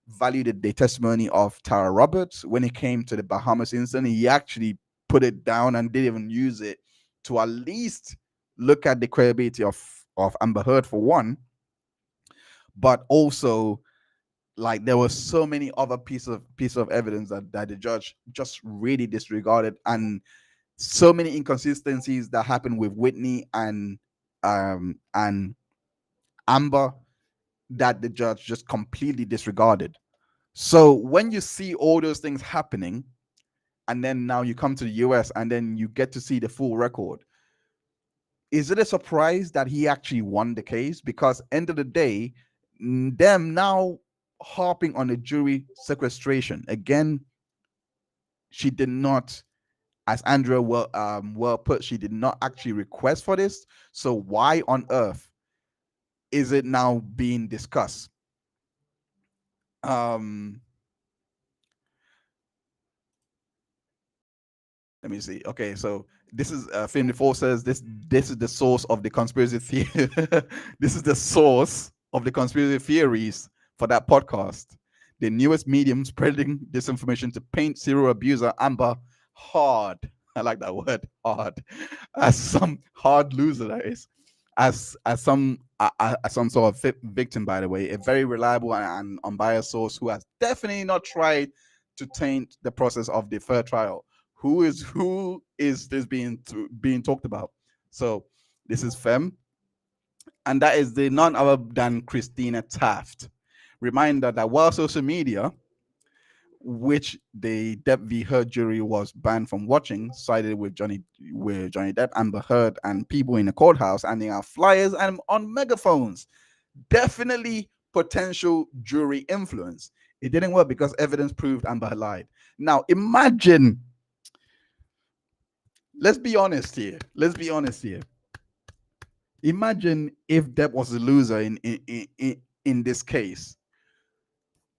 value the testimony of Tara Roberts. When it came to the Bahamas incident, he actually put it down and didn't even use it to at least look at the credibility of Amber Heard, for one, but also, like, there were so many other pieces of evidence that the judge just really disregarded, and so many inconsistencies that happened with Whitney and Amber that the judge just completely disregarded. So when you see all those things happening, and then now you come to the US and then you get to see the full record, is it a surprise that he actually won the case? Because end of the day, them now harping on the jury sequestration again, she did not, as Andrea well put, she did not actually request for this. So why on earth is it now being discussed? Let me see. Okay, so this is Film 4 says this is the source of the conspiracy theory. This is the source of the conspiracy theories for that podcast. The newest medium spreading disinformation to paint serial abuser Amber hard. I like that word, hard, as some hard loser, that is, as some sort of victim. By the way, a very reliable and unbiased source who has definitely not tried to taint the process of the fair trial. Who is this being talked about? So this is Fem, and that is the none other than Christina Taft. Reminder that while social media, which the Depp v. Heard jury was banned from watching, sided with Johnny Depp, Amber Heard, and people in the courthouse handing out flyers and on megaphones. Definitely potential jury influence. It didn't work because evidence proved Amber had lied. Now imagine. Let's be honest here. Imagine if Depp was a loser in this case.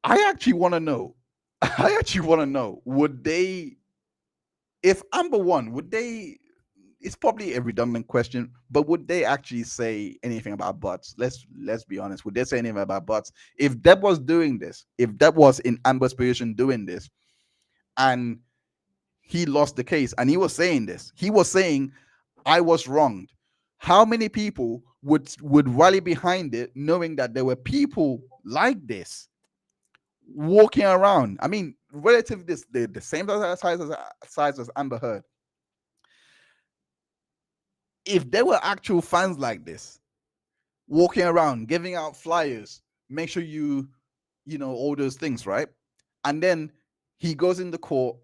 I actually want to know. Would they, if Amber won, would they? It's probably a redundant question, but would they actually say anything about bots? Let's be honest. Would they say anything about bots if Depp was doing this? If Depp was in Amber's position doing this, and he lost the case, and he was saying this. He was saying, I was wronged. How many people would rally behind it, knowing that there were people like this? walking around. I mean, relative this the same size as Amber Heard. If there were actual fans like this, walking around, giving out flyers, make sure you know all those things, right? And then he goes in the court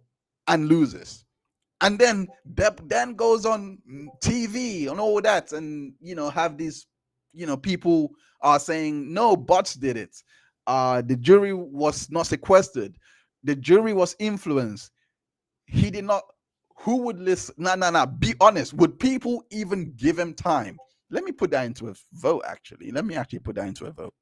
and loses. And then Depp then goes on TV and all that, and have these, people are saying no, bots did it. The jury was not sequestered. The jury was influenced. He did not. Who would listen? Nah. Be honest. Would people even give him time? Let me put that into a vote. Actually, let me actually put that into a vote.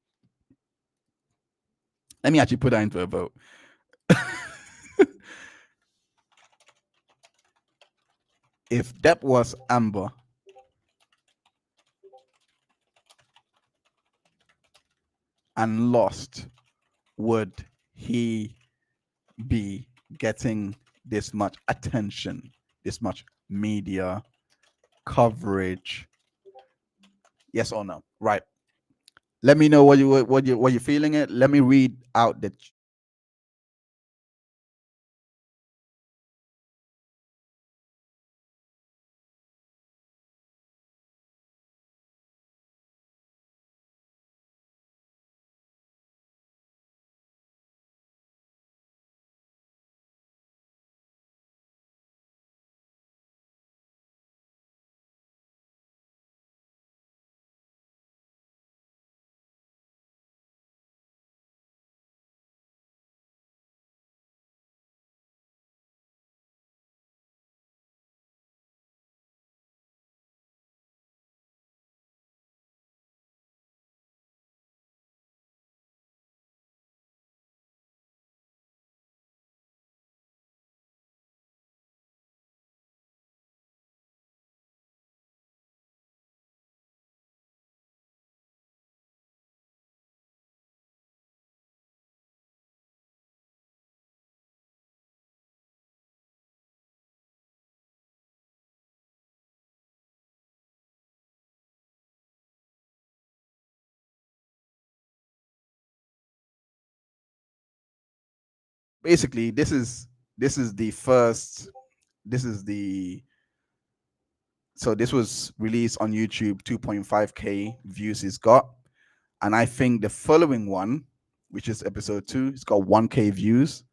If Depp was Amber and lost, would he be getting this much attention, this much media coverage? Yes or no? Right. Let me know what you're feeling it. Let me read out the basically this is the first. This is the So this was released on YouTube. 2.5k views it's got, and I think the following one, which is episode 2, it's got 1k views.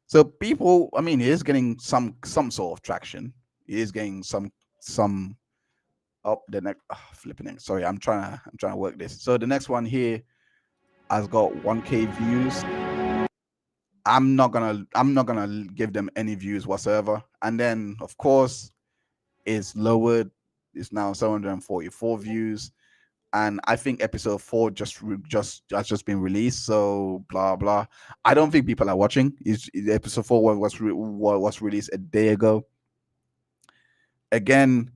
So people, I mean, it is getting some sort of traction. It is getting some up. The next flipping it. Sorry, I'm trying to work this. So the next one here has got 1k views. I'm not gonna give them any views whatsoever. And then of course it's lowered. It's now 744 views. And I think episode 4 has just been released. So blah blah. I don't think people are watching. Episode 4 was released a day ago. Again,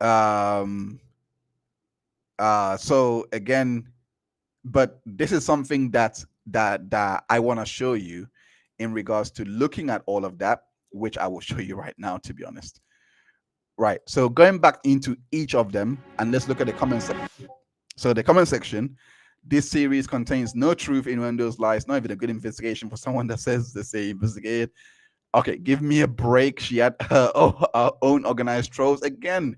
so again, but this is something that I want to show you in regards to looking at all of that, which I will show you right now, to be honest. Right. So going back into each of them, and let's look at the comment section. So the comment section, this series contains no truth in Wendo's lies, not even a good investigation for someone that says they say investigated. Okay, give me a break. She had her own organized trolls. Again,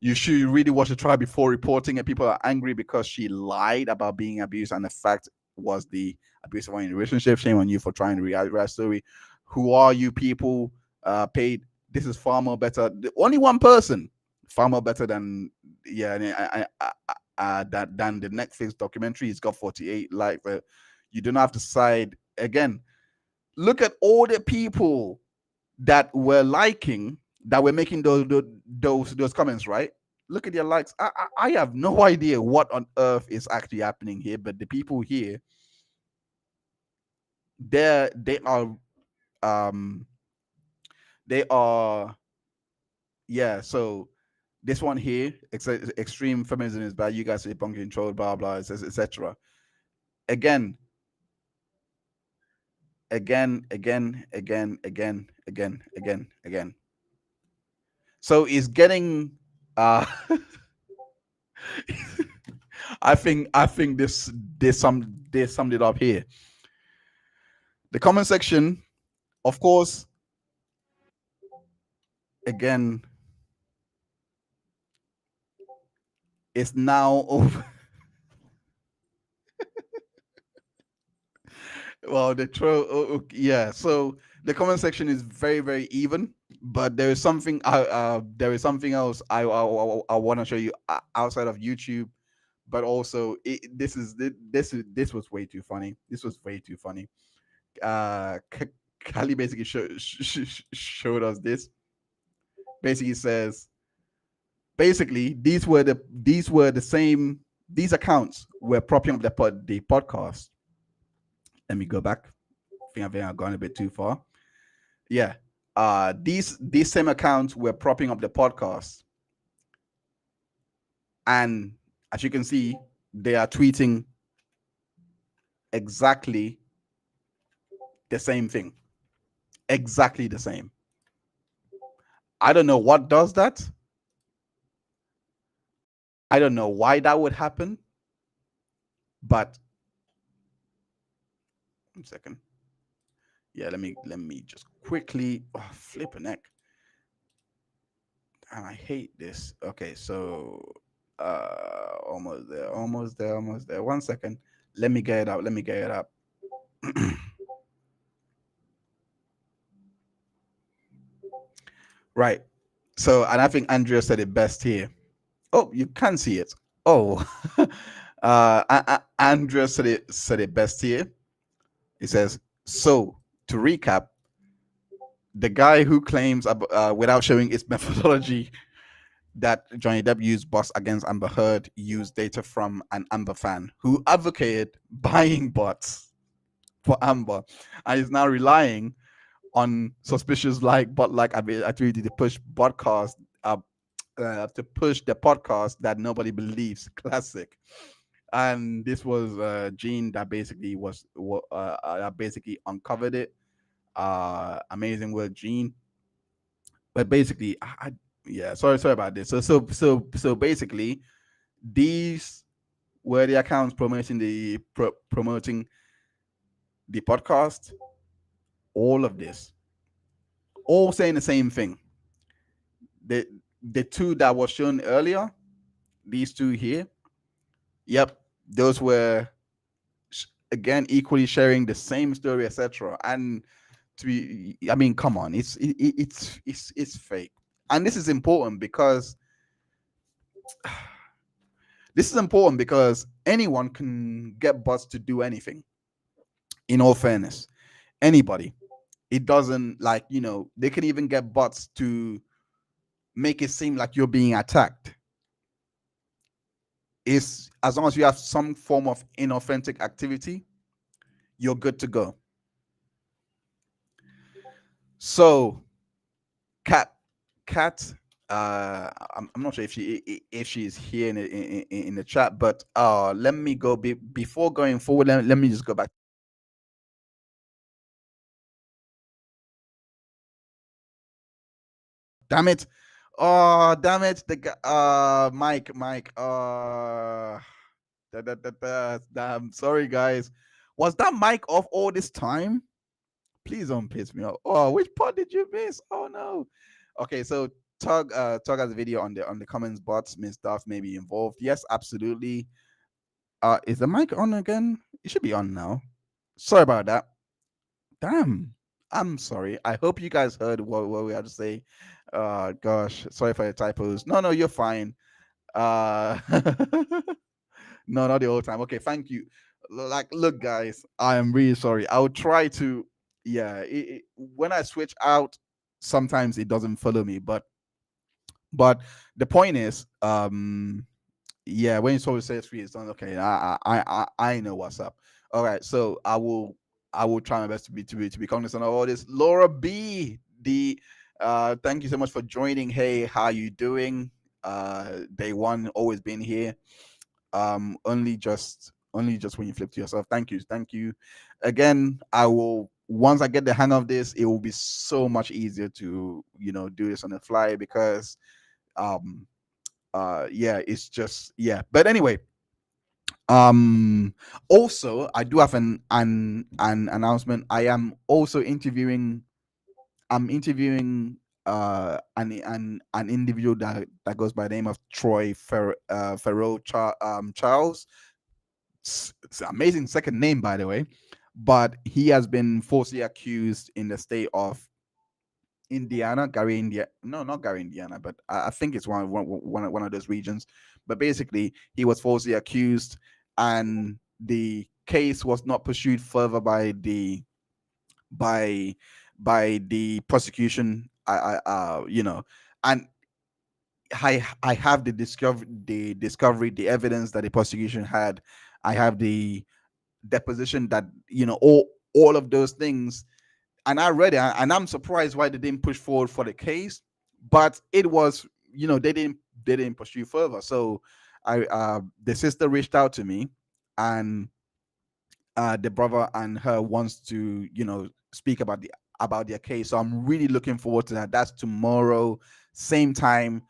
you should really watch the trial before reporting it. People are angry because she lied about being abused, and the fact was the abuse of a relationship. Shame on you for trying to rewrite the story. Who are you people? Paid. This is far more better. Only one person, far more better than than the Netflix documentary. It's got 48 likes. You don't have to side. Again, look at all the people that were liking, that were making those comments, right? Look at their likes. I have no idea what on earth is actually happening here, but the people here, they are yeah. So this one here, extreme feminism is bad. You guys are bunking control, blah blah, etc. Again, again. So it's getting I think this summed it up here. The comment section, of course, again, is now over. Well, the troll, yeah. So the comment section is very, very even, but there is something. There is something else I want to show you outside of YouTube, but also this was way too funny. This was way too funny. Kali basically showed us this. Basically says, basically these were the same. These accounts were propping up the podcast. Let me go back. I think I've gone a bit too far. Yeah. These same accounts were propping up the podcast. And as you can see, they are tweeting exactly the same thing. Exactly the same. I don't know what does that. I don't know why that would happen. But 1 second. Yeah, let me just quickly flip a neck. And I hate this. Okay, so almost there. 1 second. Let me get it up. Right. So, and I think Andrea said it best here. Oh, you can see it. Oh, Andrea said it best here. He says, so to recap, the guy who claims without showing its methodology that Johnny Depp used bots against Amber Heard used data from an Amber fan who advocated buying bots for Amber and is now relying on suspicious activity to push podcast to push the podcast that nobody believes. Classic. And this was Gene that basically basically uncovered it. Amazing work, Gene. But basically, yeah, sorry about this. So basically, these were the accounts promoting promoting the podcast. All of this, all saying the same thing. The two that was shown earlier, these two here, yep, those were again equally sharing the same story, etc. And to be, I mean, come on, it's fake, and this is important because anyone can get bots to do anything. In all fairness, anybody. It doesn't they can even get bots to make it seem like you're being attacked. Is as long as you have some form of inauthentic activity, you're good to go. So, Kat, I'm not sure if she is here in the chat, but let me go before going forward. Let me just go back. Damn it! Oh, damn it! Mike. Damn. Sorry, guys. Was that mic off all this time? Please don't piss me off. Oh, which part did you miss? Oh no. Okay, so Tug has a video on the comments bots. Miss Duff may be involved. Yes, absolutely. Is the mic on again? It should be on now. Sorry about that. Damn. I'm sorry. I hope you guys heard what we had to say. Gosh, sorry for the typos. No, you're fine. No, not the whole time. Okay, thank you. Look, guys, I am really sorry. I'll try to. Yeah, when I switch out, sometimes it doesn't follow me. But the point is, yeah, when it's always says free, it's done. Okay, I know what's up. All right, so I will try my best to be cognizant of all this. Laura B, thank you so much for joining. Hey, how you doing? Day one, always been here. Only just when you flip to yourself. Thank you again. I will, once I get the hang of this, it will be so much easier to do this on the fly, because yeah, it's just, yeah. But anyway, Also, I do have an announcement. I am also interviewing. I'm interviewing an individual that goes by the name of Farrell Charles. It's an amazing second name, by the way, but he has been falsely accused in the state of Indiana, Gary, India. No, not Gary, Indiana, but I think it's one of those regions. But basically, he was falsely accused, and the case was not pursued further by by the prosecution. And I have the evidence that the prosecution had. I have the deposition that all of those things, and I read it, and I'm surprised why they didn't push forward for the case, but it was, they didn't pursue further. So I the sister reached out to me, and the brother and her wants to speak about their case. So I'm really looking forward to that. That's tomorrow, same time.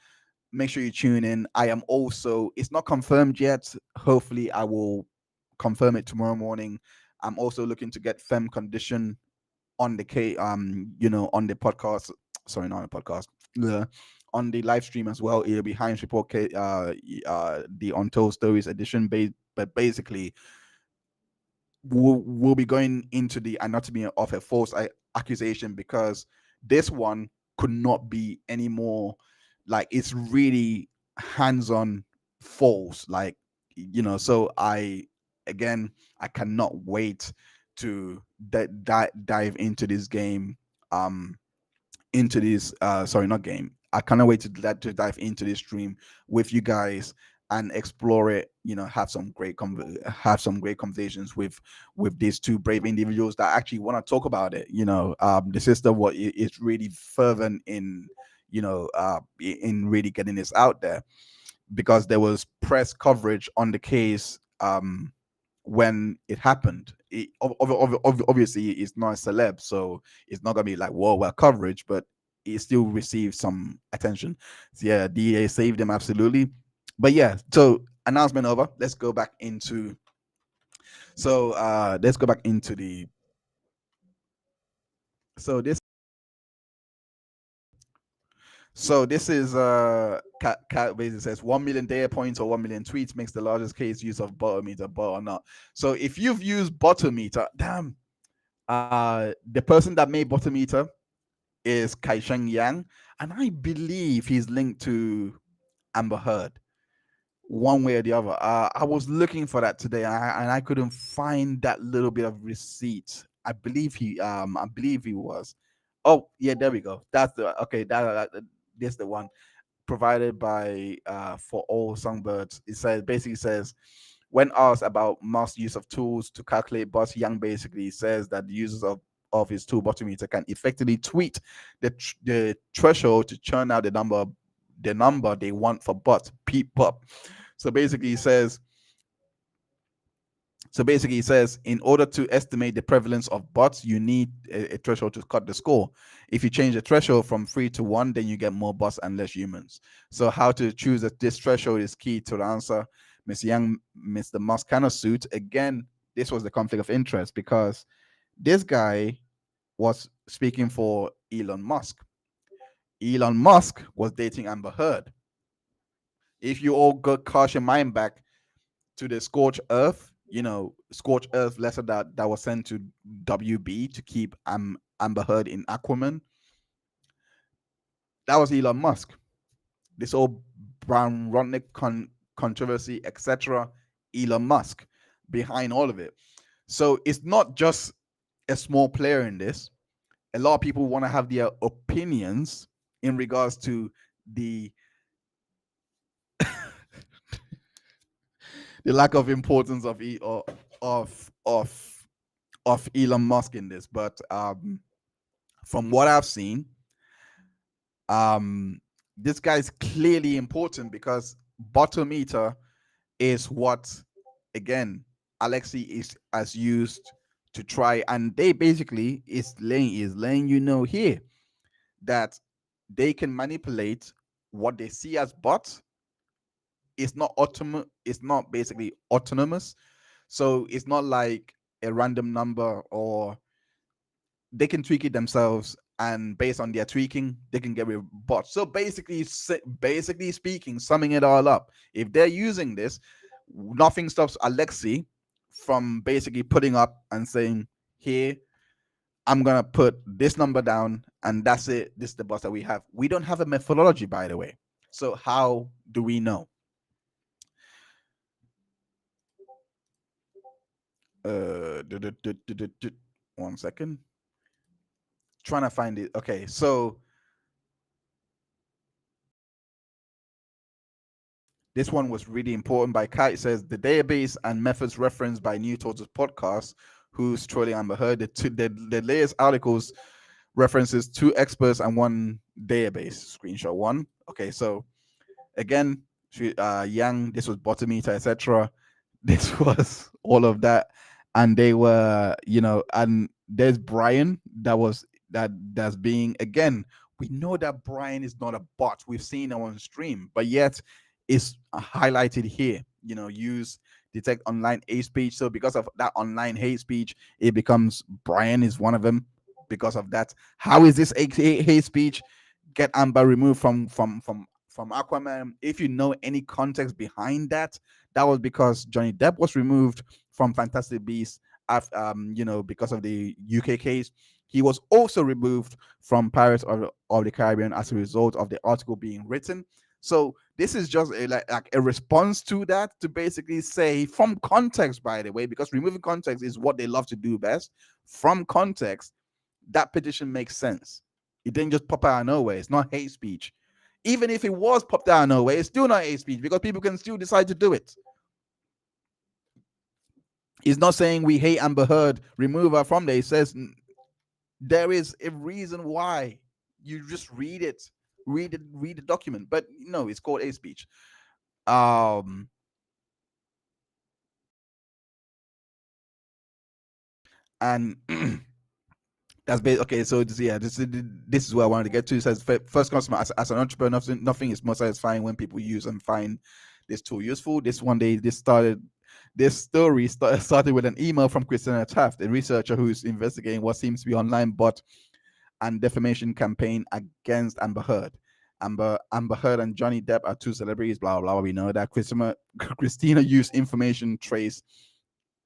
Make sure you tune in. I am also, it's not confirmed yet. Hopefully I will confirm it tomorrow morning. I'm also looking to get fem condition on the on the podcast. Sorry, not on the podcast. On the live stream as well. It'll be Heinz Report the Untold Stories edition. But basically, we'll be going into the anatomy of a false accusation, because this one could not be any more, like, it's really hands-on false, like, so I cannot wait to dive into this game, into this sorry, not game. I cannot wait to dive into this stream with you guys and explore it, have some great conversations with these two brave individuals that actually want to talk about it. The sister is really fervent in in really getting this out there, because there was press coverage on the case when it happened. Obviously it's not a celeb, so it's not gonna be like worldwide coverage, but it still received some attention. So yeah, DA saved them, absolutely. But yeah, so announcement over. Let's go back into the so this So this is Cat basically says 1 million data points or 1 million tweets makes the largest case use of Botometer, bot or not. So if you've used Botometer, damn, the person that made Botometer is Kaisheng Yang, and I believe he's linked to Amber Heard, one way or the other. I was looking for that today, and I couldn't find that little bit of receipt. I believe he was. Oh yeah, there we go. That's the okay. That's the one provided by For All Songbirds. It says when asked about Musk's use of tools to calculate bots, Young basically says that the users of his tool Botometer can effectively tweak the threshold to churn out the number they want for bots. Peep pop. So basically, he says. In order to estimate the prevalence of bots, you need a threshold to cut the score. If you change the threshold from 3 to 1, then you get more bots and less humans. So how to choose this threshold is key to the answer. Mr. Young, Mr. Musk kind of suit. Again, this was the conflict of interest, because this guy was speaking for Elon Musk. Elon Musk was dating Amber Heard. If you all cast your mind back to the Scorched Earth letter that was sent to WB to keep Amber Heard in Aquaman, that was Elon Musk. This whole Brown Rodnick controversy, etc. Elon Musk behind all of it. So it's not just a small player in this. A lot of people want to have their opinions in regards to the the lack of importance of Elon Musk in this. But from what I've seen, this guy's clearly important, because Botometer is what, again, Alexi has used to try, and they basically is letting you know here that they can manipulate what they see as bots it's not autonomous. It's not basically autonomous. So it's not like a random number, or they can tweak it themselves, and based on their tweaking, they can get rid of bots. So basically speaking, summing it all up, if they're using this, nothing stops Alexi from basically putting up and saying, "Here, I'm gonna put this number down, and that's it. This is the bots that we have." We don't have a methodology, by the way. So how do we know? One second. Trying to find it. Okay, so this one was really important by Kat. It says the database and methods referenced by New Total's podcast, Who's Trolling Amber Heard, the latest articles references 2 experts and 1 database. Screenshot 1. Okay, so again, Yang, this was Bottometer, etc. This was all of that, and they were, and there's Brian that's being, again, we know that Brian is not a bot. We've seen him on stream, but yet it's highlighted here. Use detect online hate speech. So because of that online hate speech, it becomes Brian is one of them. Because of that, how is this hate speech? Get Amber removed from Aquaman. If you know any context behind that, that was because Johnny Depp was removed from Fantastic Beasts after, because of the UK case. He was also removed from Pirates of the Caribbean as a result of the article being written. So this is just like a response to that, to basically say, from context, by the way, because removing context is what they love to do best. From context, that petition makes sense. It didn't just pop out of nowhere. It's not hate speech. Even if it was popped out of nowhere, it's still not hate speech, because people can still decide to do it. It's not saying we hate Amber Heard, remove her from there. It says there is a reason why. You just read it, read the document. But no, it's called hate speech. And that's okay. So this is where I wanted to get to. It says, first customer, as an entrepreneur, nothing is more satisfying when people use and find this tool useful. This story started with an email from Christina Taft, a researcher who's investigating what seems to be online bot and defamation campaign against Amber Heard. Amber Heard and Johnny Depp are 2 celebrities. Blah blah. We know that Christina used information tracer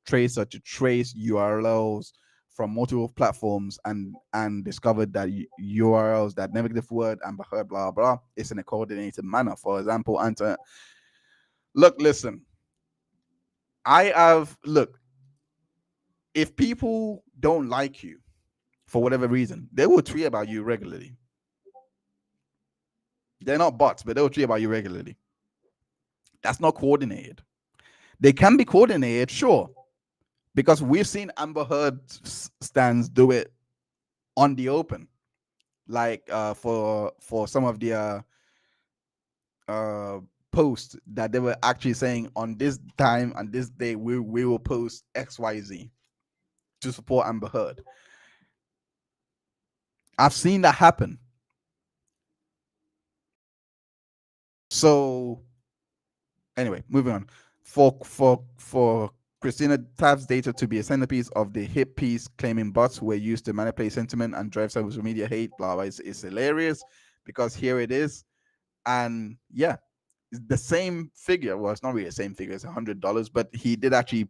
to trace URLs from multiple platforms and discovered that URLs, that negative word Amber Heard blah blah is in a coordinated manner. For example, listen. If people don't like you for whatever reason, they will tweet about you regularly. They're not bots, but they'll tweet about you regularly. That's not coordinated. They can be coordinated, sure, because we've seen Amber Heard stands do it on the open, like for some of the posts that they were actually saying, on this time and this day we will post XYZ to support Amber Heard. I've seen that happen. So anyway, moving on. For Christina Taft's data to be a centerpiece of the hit piece claiming bots were used to manipulate sentiment and drive social media hate, blah blah, it's hilarious, because here it is. And yeah, it's the same figure. Well, it's not really the same figure, it's $100, but he did actually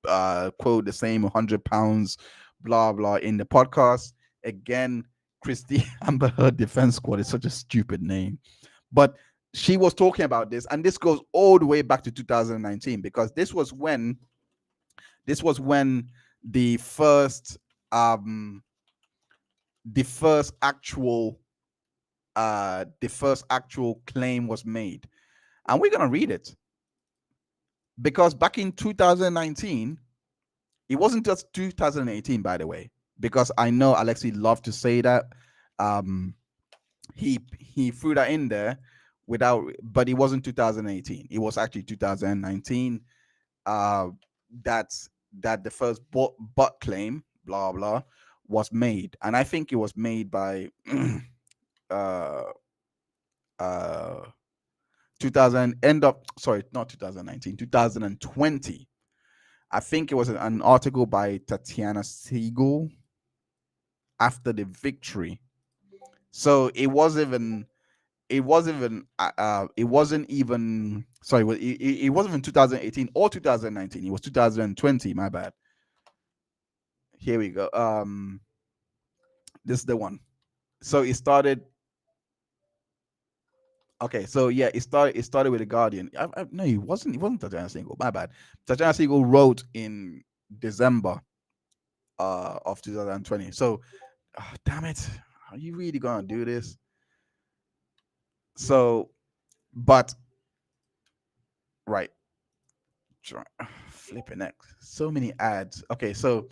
quote the same £100 blah blah in the podcast. Again, Amber Heard Defense Squad is such a stupid name, but she was talking about this, and this goes all the way back to 2019, because this was when the first actual claim was made. And we're gonna read it, because back in 2019, it wasn't just 2018, by the way, because I know Alexi loved to say that. He threw that in there but it wasn't 2018. It was actually 2019. That the first bot claim, blah blah, was made, and I think it was made by not 2019, 2020. I think it was an article by Tatiana Siegel after the victory. So it wasn't even it wasn't even sorry, it wasn't even 2018 or 2019. It was 2020. My bad. Here we go. This is the one. So it started. Okay, so yeah, it started with the Guardian. No, it wasn't Tatiana Siegel. My bad. Tatiana Siegel wrote in December of 2020. So damn it, are you really gonna do this? So, but right, flipping X. So many ads. Okay, so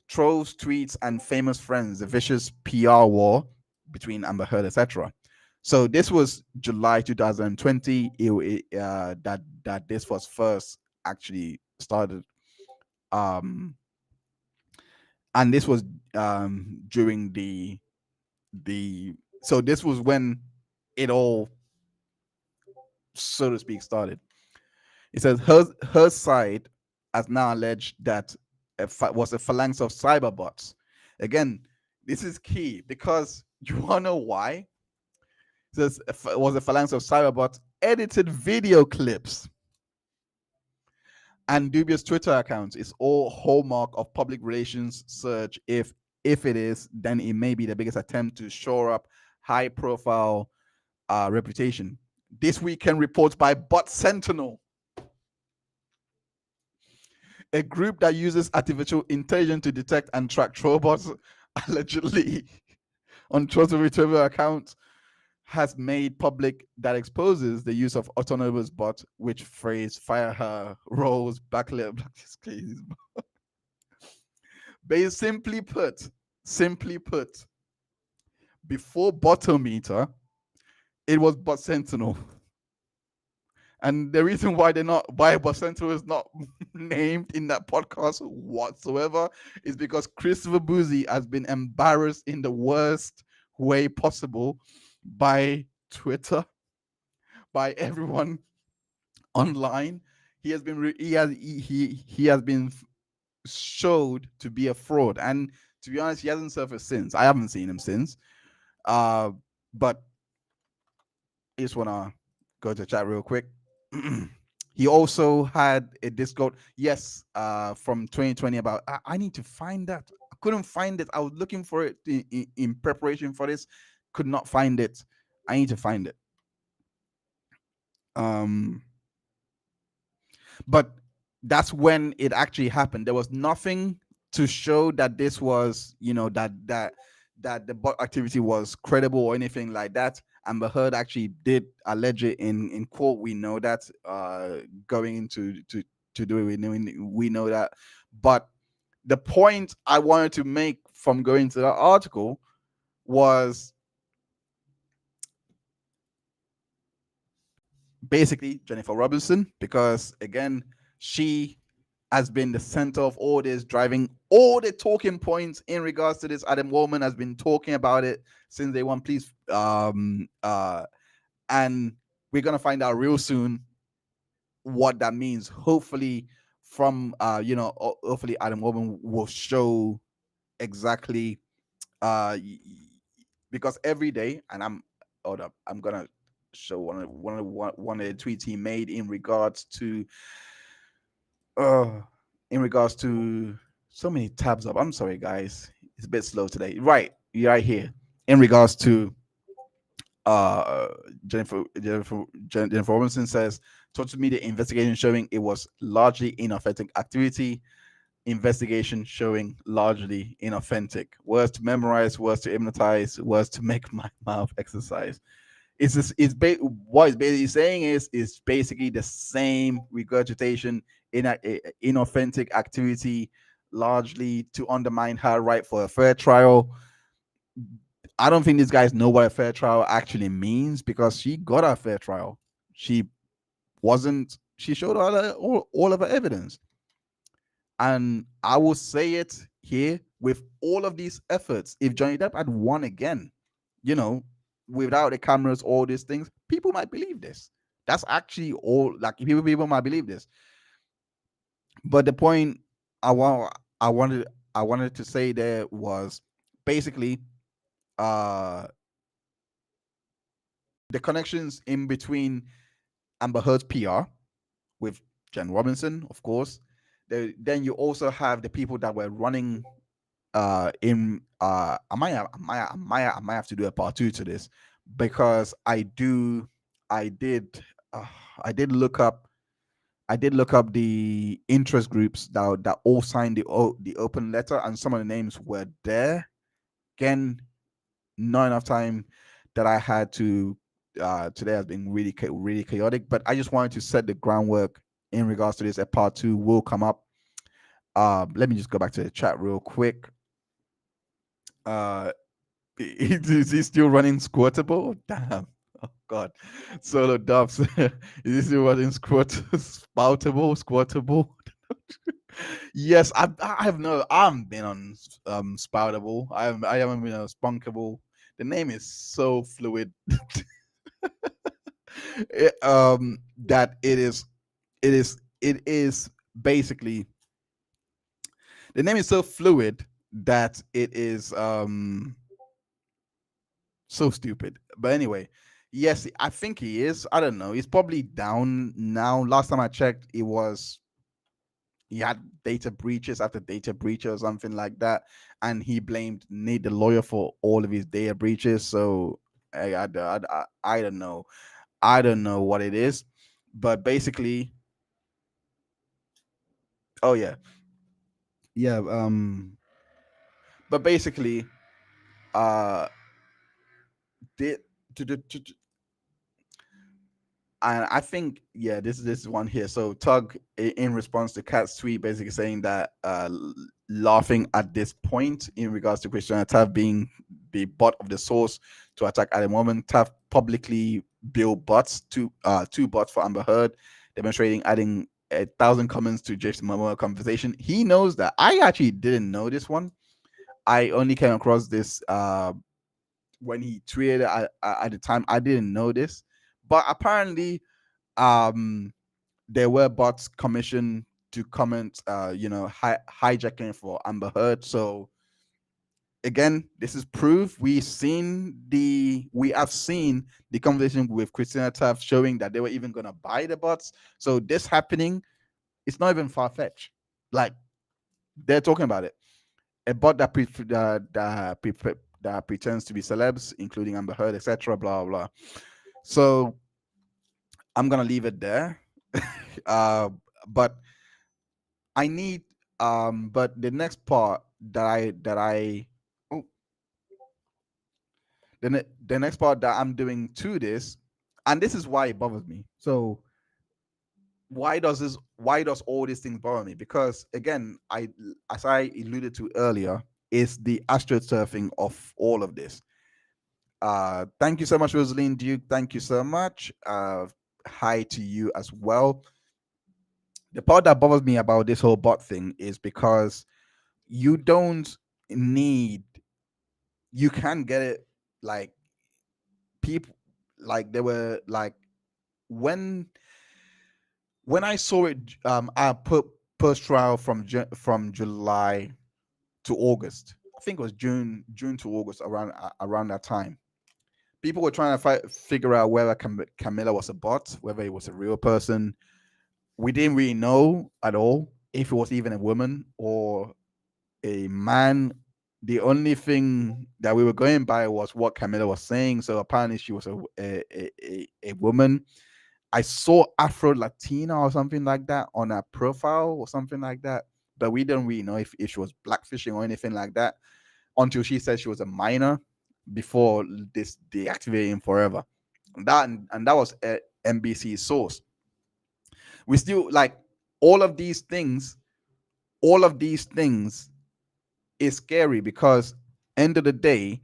trolls, tweets, and famous friends, a vicious PR war between Amber Heard, etc. So this was July 2020. That this was first actually started. And this was during the so this was when it all, so to speak, started. It says her side has now alleged that was a phalanx of cyberbots. Again, this is key because you want to know why? It says it was a phalanx of cyberbots, edited video clips, and dubious Twitter accounts. It's all hallmark of public relations search. If it is, then it may be the biggest attempt to shore up high profile reputation. This Weekend reports by Bot Sentinel, a group that uses artificial intelligence to detect and track robots, allegedly on Twitter accounts, has made public that exposes the use of autonomous bots, which phrase fire her roles backlit black cases. But simply put, before Botometer, it was Bot Sentinel. And the reason why Bot Sentinel is not named in that podcast whatsoever is because Christopher Boozy has been embarrassed in the worst way possible by Twitter, by everyone online. He has been he has been showed to be a fraud, and to be honest, he hasn't surfaced since. I haven't seen him since. But I just wanna go to chat real quick. He also had a Discord, yes, from 2020 about. I need to find that. I couldn't find it. I was looking for it in preparation for this. Could not find it. I need to find it. But that's when it actually happened. There was nothing to show that this was, that the bot activity was credible or anything like that. Amber Heard actually did allege it in court. We know that going into to do it, we know that. But the point I wanted to make from going to that article was basically Jennifer Robinson, because again, she has been the center of all this, driving all the talking points in regards to this. Adam Wallman has been talking about it since day one. Please, and we're gonna find out real soon what that means. Hopefully, from hopefully Adam Wallman will show exactly, because every day, and I'm gonna show one of the tweets he made in regards to so many tabs up. I'm sorry, guys. It's a bit slow today. Right here. In regards to Jennifer Robinson says social media investigation showing it was largely inauthentic activity. Investigation showing largely inauthentic. Words to memorize, words to hypnotize, words to make my mouth exercise. What it's basically saying is basically the same regurgitation in inauthentic activity, largely to undermine her right for a fair trial. I don't think these guys know what a fair trial actually means, because she got a fair trial. She showed all of her evidence. And I will say it here, with all of these efforts, if Johnny Depp had won again, without the cameras, all these things, people might believe this. That's actually all. Like people might believe this, but the point I want I wanted I wanted to say there was basically uh the connections in between Amber Heard's PR with Jen Robinson, of course. Then you also have the people that were running in I might have to do a part 2 to this, because I did uh, I did look up the interest groups that all signed the open letter, and some of the names were there. Again, not enough time that I had to today has been really chaotic, but I just wanted to set the groundwork in regards to this. A part 2 will come up. Let me just go back to the chat real quick. Is he still running squirtable? Damn. Oh God. Solo Dubs. Is he still running squirtable? Yes, I have no. I haven't been on Spoutable. I haven't been on Spunkable. The name is so fluid. That it is basically, the name is so fluid that it is so stupid. But anyway, yes, I think he is. I don't know. He's probably down now. Last time I checked, he had data breaches after data breaches or something like that, and he blamed Nate the lawyer for all of his data breaches. So I don't know. I don't know what it is, but basically, oh yeah, yeah. But basically, uh, did to and I think, yeah, this is one here. So Tug, in response to Kat's tweet, basically saying that laughing at this point in regards to Christiana Tav being the butt of the source to attack Adam Woman. Tav publicly billed bots two bots for Amber Heard, demonstrating adding 1,000 comments to Jason Momoa conversation. He knows that. I actually didn't know this one. I only came across this when he tweeted at the time. I didn't know this, but apparently there were bots commissioned to comment hijacking for Amber Heard. So again, this is proof. We have seen the conversation with Christina Taft showing that they were even going to buy the bots. So this happening, it's not even far-fetched. Like, they're talking about it. A bot that pretends to be celebs, including Amber Heard, etc. Blah blah. So I'm gonna leave it there. But I need but the next part the next part that I'm doing to this, and this is why it bothers me. So why does all these things bother me? Because again, as I alluded to earlier, is the astroturfing of all of this. Thank you so much, Rosaline Duke. Thank you so much. Hi to you as well. The part that bothers me about this whole bot thing is because you can get it, like, people, like, there were like, when I saw it, I put post trial from July to August. I think it was June to August, around that time. People were trying to figure out whether Camilla was a bot, whether it was a real person. We didn't really know at all if it was even a woman or a man. The only thing that we were going by was what Camilla was saying. So apparently she was a woman. I saw Afro Latina or something like that on her profile or something like that, but we don't really know if she was blackfishing or anything like that until she said she was a minor before this deactivating forever. And that was a NBC source. We still, like, all of these things is scary, because end of the day,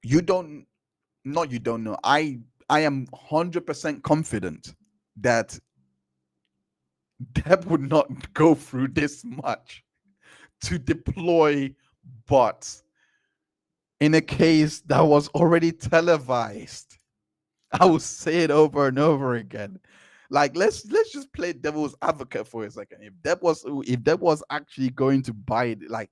you don't know. I am 100% confident that Deb would not go through this much to deploy bots in a case that was already televised. I will say it over and over again. Like let's just play devil's advocate for a second. If Depp was actually going to buy it, like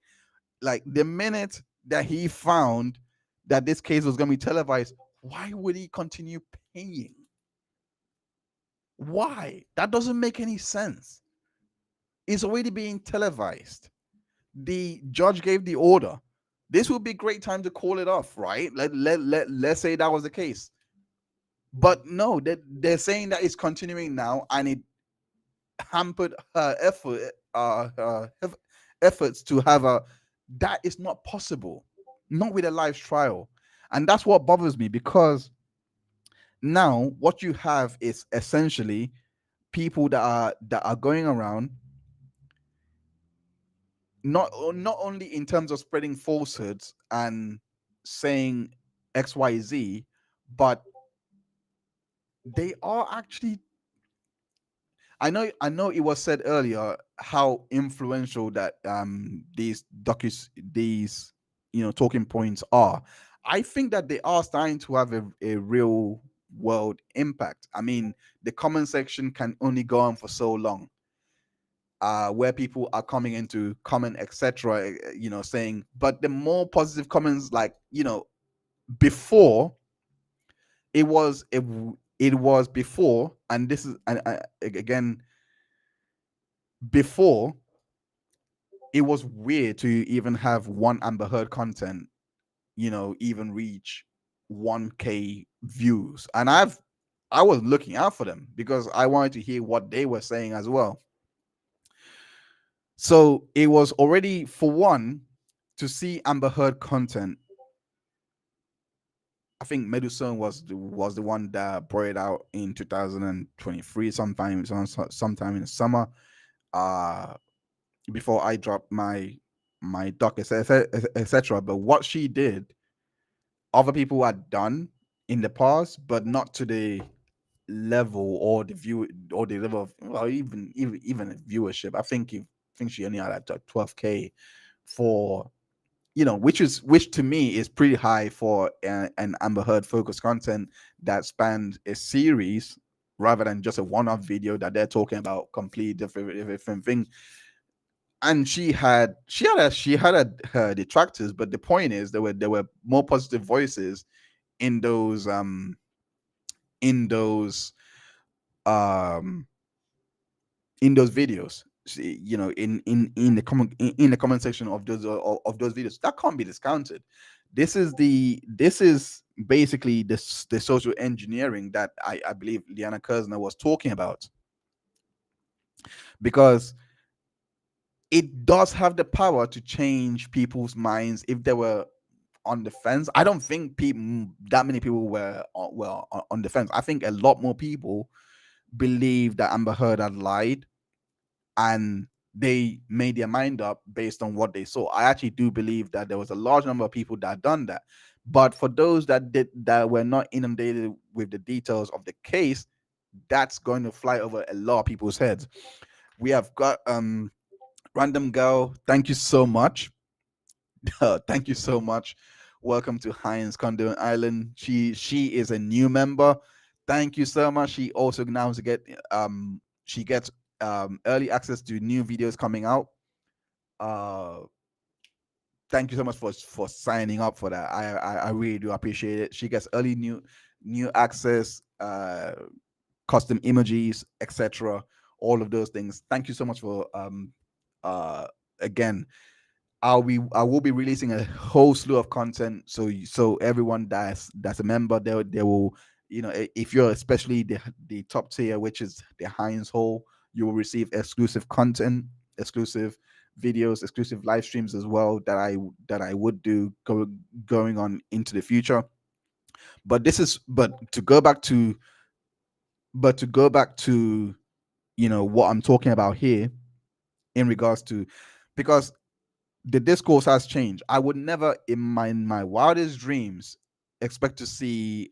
the minute that he found that this case was going to be televised, why would he continue paying? Why? That doesn't make any sense. It's already being televised. The judge gave the order. This would be a great time to call it off, right? Let's say that was the case. But no, they're saying that it's continuing now, and it hampered her efforts to have a. That is not possible, not with a live trial, and that's what bothers me, because now what you have is essentially people that are going around, not only in terms of spreading falsehoods and saying XYZ, but they are actually, I know it was said earlier how influential that these talking points are. I think that they are starting to have a real world impact. I mean, the comment section can only go on for so long, where people are coming into comment, etc., saying, but the more positive comments, like, before, it was before, and this is, and again, before, it was weird to even have one Amber Heard content, even reach 1K views. And I was looking out for them because I wanted to hear what they were saying as well. So it was already, for one, to see Amber Heard content. I think Meduson was the one that brought it out in 2023, sometime in the summer. Before I dropped my doc, etc. But what she did, other people had done in the past, but not to the level or the view or the level of, well, even a viewership. I think she only had like 12K for, which to me is pretty high for an Amber Heard focused content that spanned a series rather than just a one-off video that they're talking about completely different thing. And her detractors, but the point is there were more positive voices in those in those um in those videos. In the comment section of those videos, that can't be discounted. This is basically the social engineering that I believe Liana Kersner was talking about, because it does have the power to change people's minds if they were on the fence. I don't think that many people were on the fence. I think a lot more people believe that Amber Heard had lied, and they made their mind up based on what they saw. I actually do believe that there was a large number of people that done that. But for those that were not inundated with the details of the case, that's going to fly over a lot of people's heads. We have got Random Girl. Thank you so much. Thank you so much. Welcome to Heinz Conduit Island. She is a new member. Thank you so much. She also now she gets early access to new videos coming out. Thank you so much for signing up for that. I really do appreciate it. She gets early new access, custom emojis, etc. All of those things. Thank you so much for again. I will be releasing a whole slew of content, so everyone that's a member, they will, if you're especially the top tier, which is the Heinz Hall, you will receive exclusive content, exclusive videos, exclusive live streams as well that I would do going on into the future. But to go back to what I'm talking about here in regards to, because the discourse has changed. I would never in my wildest dreams expect to see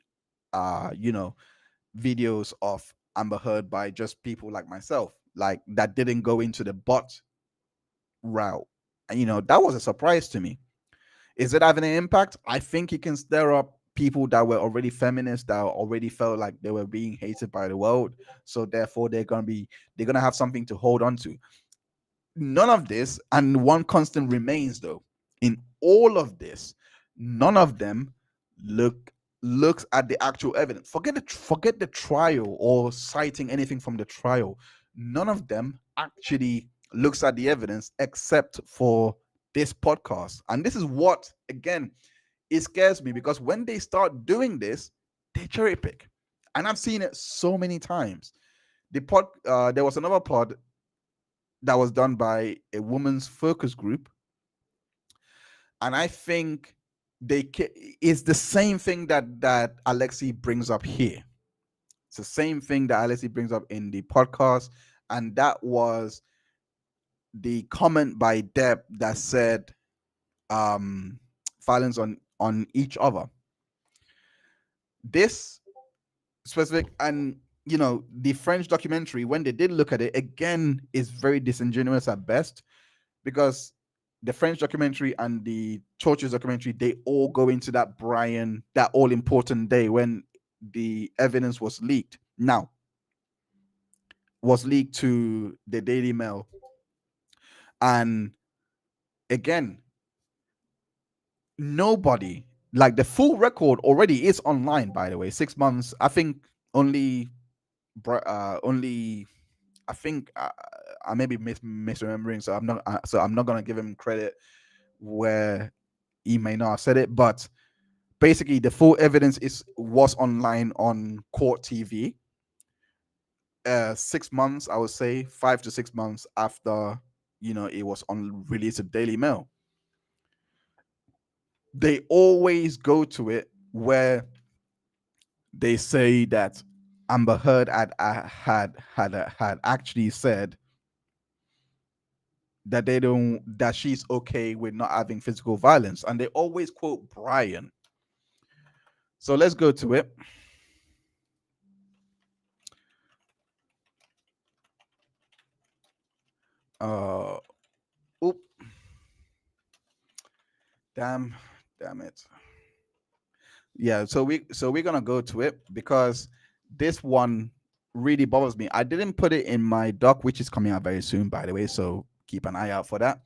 videos of Amber Heard by just people like myself, like that didn't go into the bot route. And that was a surprise to me. Is it having an impact? I think it can stir up people that were already feminists, that already felt like they were being hated by the world, so therefore they're gonna have something to hold on to. None of this, and one constant remains though, in all of this, none of them looks at the actual evidence. Forget the trial or citing anything from the trial. None of them actually looks at the evidence except for this podcast. And this is what, again, it scares me, because when they start doing this, they cherry pick. And I've seen it so many times. There was another pod that was done by a women's focus group, and I think it's the same thing that Alexi brings up here. It's the same thing that Alexi brings up in the podcast, and that was the comment by Deb that said violence on each other. This specific, and the French documentary, when they did look at it again, is very disingenuous at best, because the French documentary and the Church's documentary, they all go into that all important day when the evidence was leaked. Now, was leaked to the Daily Mail. And again, nobody, like, the full record already is online, by the way. 6 months, I think only I think I may be misremembering, so I'm not gonna give him credit where he may not have said it, but basically the full evidence was online on Court TV. 6 months, I would say 5 to 6 months after it was on release of Daily Mail. They always go to it where they say that Amber Heard had actually said that she's okay with not having physical violence, and they always quote Brian. So let's go to it. Oop. Damn it. Yeah, so we're gonna go to it, because this one really bothers me. I didn't put it in my doc, which is coming out very soon, by the way, so keep an eye out for that.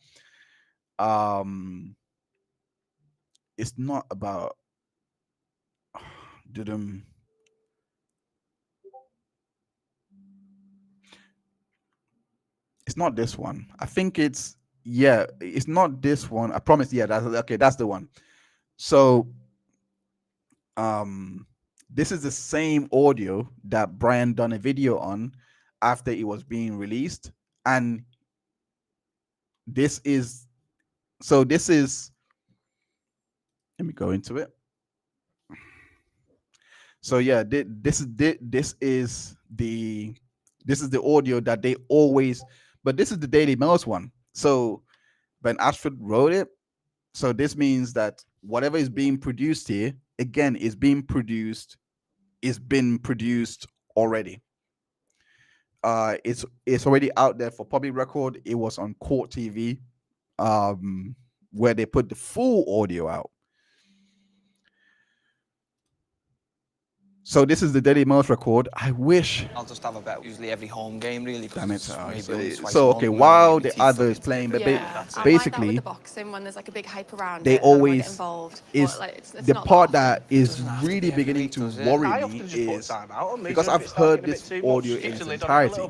It's not about it's not this one. I think it's not this one. I promise. Yeah, that's the one. So this is the same audio that Brian done a video on after it was being released, and this is let me go into it. So yeah, this is the audio that they always, but this is the Daily Mail's one. So Ben Ashford wrote it. So this means that whatever is being produced here, again, is been produced already. It's already out there for public record. It was on Court TV, where they put the full audio out. So this is the Daily Mail's record. I wish I'll just have a bet usually every home game, really. Damn it. So okay, while the other is playing, but basically, with the boxing when there's like a big hype around they it, and everyone always get involved. is But, like, it's the not part that that is really beginning to worry me is because I've heard this audio in its entirety.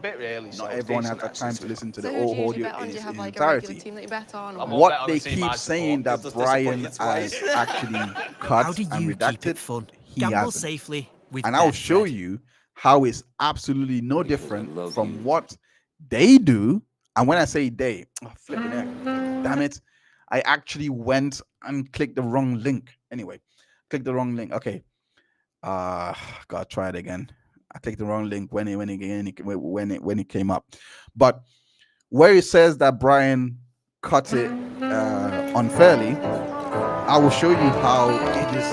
Not everyone has the time to listen to the So who do whole you usually audio bet on? in Do you its have like a regular entirety. team that you bet on? Or What they keep saying that Brian has actually cut How do and you keep it redacted, fun? he Gamble hasn't. safely with And I'll show you how it's absolutely no different from what they do. And when I say they, flipping heck, damn it, I actually went and clicked the wrong link. Anyway, click the wrong link. Okay, gotta try it again. I clicked the wrong link when it came up. But where it says that Brian cut it unfairly, I will show you how it is.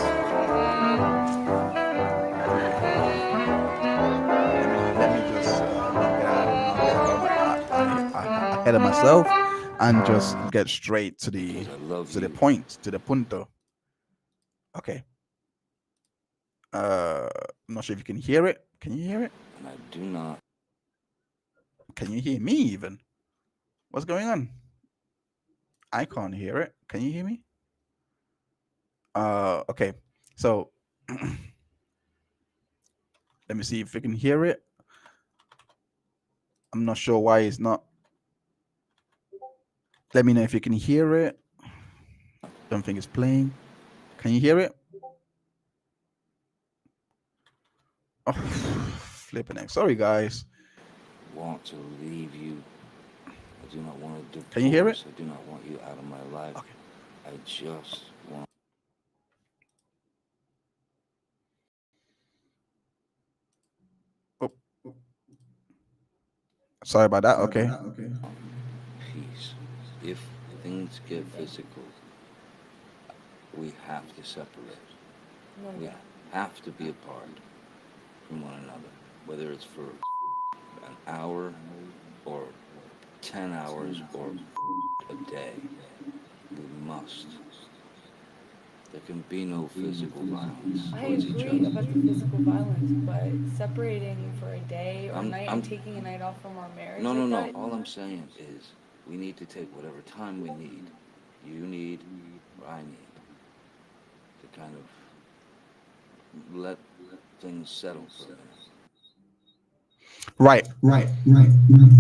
Let me just ahead of myself and just get straight to the point, to the punto. Okay. I'm not sure if you can hear it. Can you hear it? And I do not. Can you hear me even? What's going on? I can't hear it. Can you hear me? Okay. So let me see if we can hear it. I'm not sure why it's not. Let me know if you can hear it. Don't think it's playing. Can you hear it? Oh, flipping it. Sorry, guys. Want to leave you. I do not want to divorce. Can you hear it? I do not want you out of my life. Okay. I just want. Oh. Sorry about that. Okay. Peace. If things get physical, we have to separate. We have to be apart from one another, whether it's for an hour or 10 hours or a day. We must. There can be no physical violence I towards each agree other. about the physical violence, but separating for a day or I'm- night I'm- and taking a night off from our marriage. No, like no, no. that, All I'm saying is we need to take whatever time we need. You need, or I need, to kind of let things settle for a minute. Right.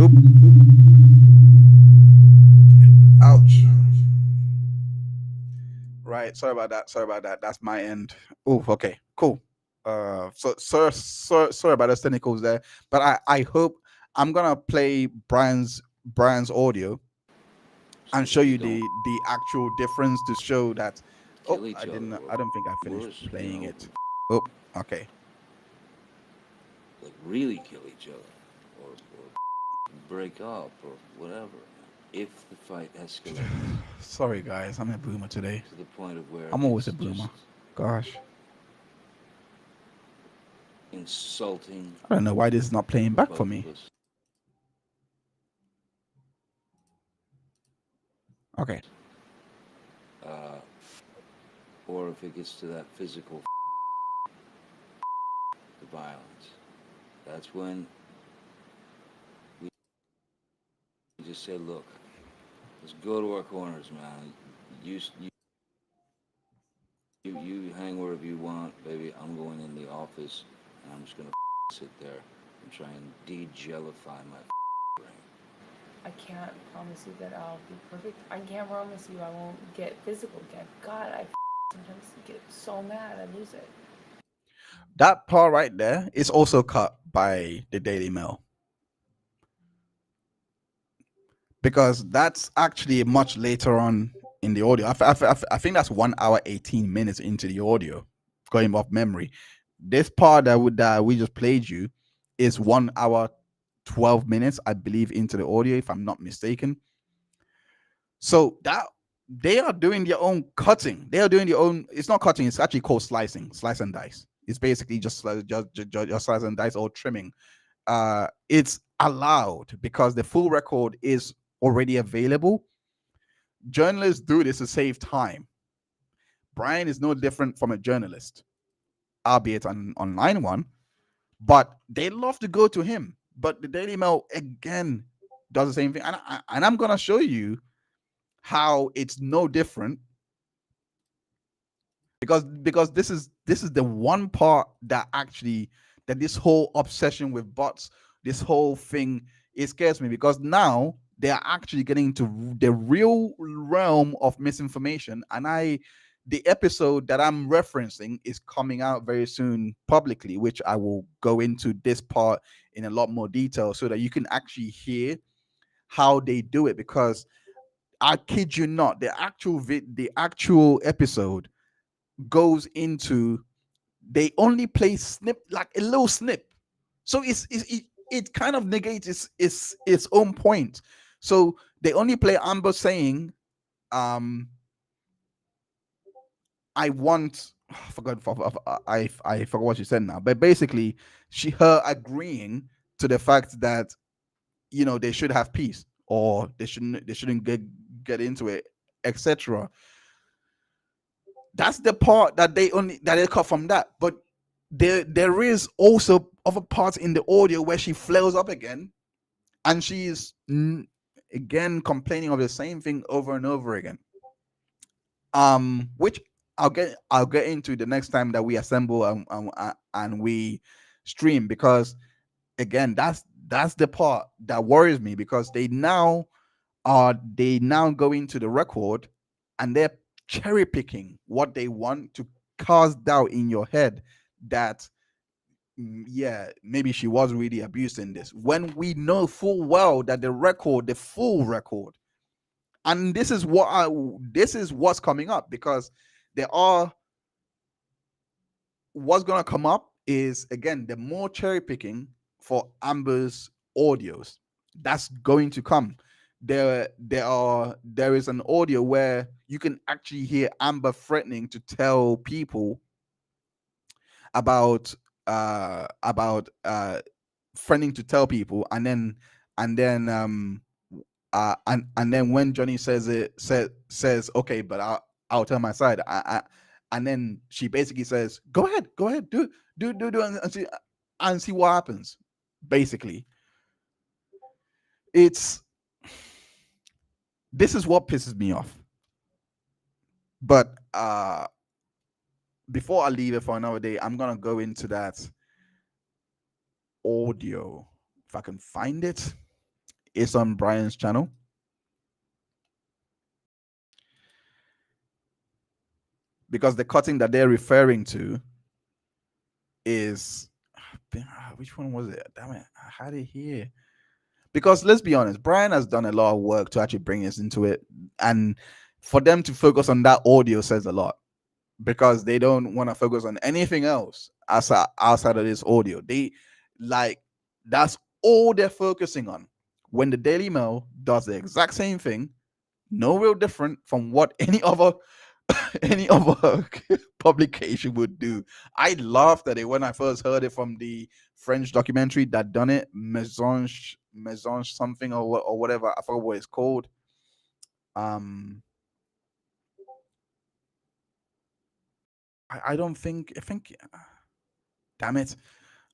Oop. Ouch. Right. Sorry about that. That's my end. Oh, okay. Cool. Sorry about those technicals there. But I hope I'm gonna play Brian's audio and show you the actual difference to show that. Oh, Kill each I didn't. other or I don't think I finished worse, playing you know, it. Oh, okay. like really kill each other or break up or whatever. If the fight escalates Sorry, guys. I'm a boomer today. to the point of where I'm always a it's boomer. just Gosh, insulting. I don't know why this is not playing back for both me. of us. Okay. Or if it gets to that physical the violence, that's when we just say, look, let's go to our corners, man. You hang wherever you want, baby. I'm going in the office, and I'm just gonna sit there and try and de-jellify my brain. I can't promise you that I'll be perfect. I can't promise you I won't get physical again. God, I sometimes get so mad I lose it. That part right there is also cut by the Daily Mail. Because that's actually much later on in the audio. I think that's 1 hour 18 minutes into the audio, going off memory. This part that we just played you is 1 hour 12 minutes, I believe, into the audio, if I'm not mistaken. So that they are doing their own cutting. They are doing their own. It's not cutting. It's actually called slicing, slice and dice. It's basically just slice and dice or trimming. It's allowed because the full record is already available. Journalists do this to save time. Brian is no different from a journalist, albeit an online one, but they love to go to him. But the Daily Mail again does the same thing, and I'm gonna show you how it's no different, because this is the one part that actually that this whole obsession with bots, this whole thing, it scares me, because now they are actually getting into the real realm of misinformation. And the episode that I'm referencing is coming out very soon publicly, which I will go into this part in a lot more detail so that you can actually hear how they do it. Because I kid you not, the actual episode goes into, they only play snip, like a little snip, so it kind of negates its own point. So they only play Amber saying, I want, I forgot what she said now, but basically her agreeing to the fact that, they should have peace, or they shouldn't get into it, etc. That's the part that they cut from that. But there is also other parts in the audio where she flares up again, and she's again complaining of the same thing over and over again. Which I'll get into the next time that we assemble and we stream, because again, that's the part that worries me, because they now go into the record and they're cherry picking what they want to cast doubt in your head that yeah, maybe she was really abusing this, when we know full well that the full record, and this is what's coming up, because there are what's going to come up is, again, the more cherry picking for Amber's audios that's going to come. There is an audio where you can actually hear Amber threatening to tell people about threatening to tell people, and then and then when Johnny says okay, but I'll tell my side, and then she basically says, go ahead, do and see what happens. Basically, this is what pisses me off. But before I leave it for another day, I'm gonna go into that audio if I can find it. It's on Brian's channel. Because the cutting that they're referring to is, which one was it? Damn it, I had it here. Because let's be honest, Brian has done a lot of work to actually bring us into it, and for them to focus on that audio says a lot, because they don't want to focus on anything else outside of this audio. That's all they're focusing on. When the Daily Mail does the exact same thing, no real different from what any other publication would do. I laughed at it when I first heard it from the French documentary that done it, Maison something or whatever. I forgot what it's called. I don't think. Damn it,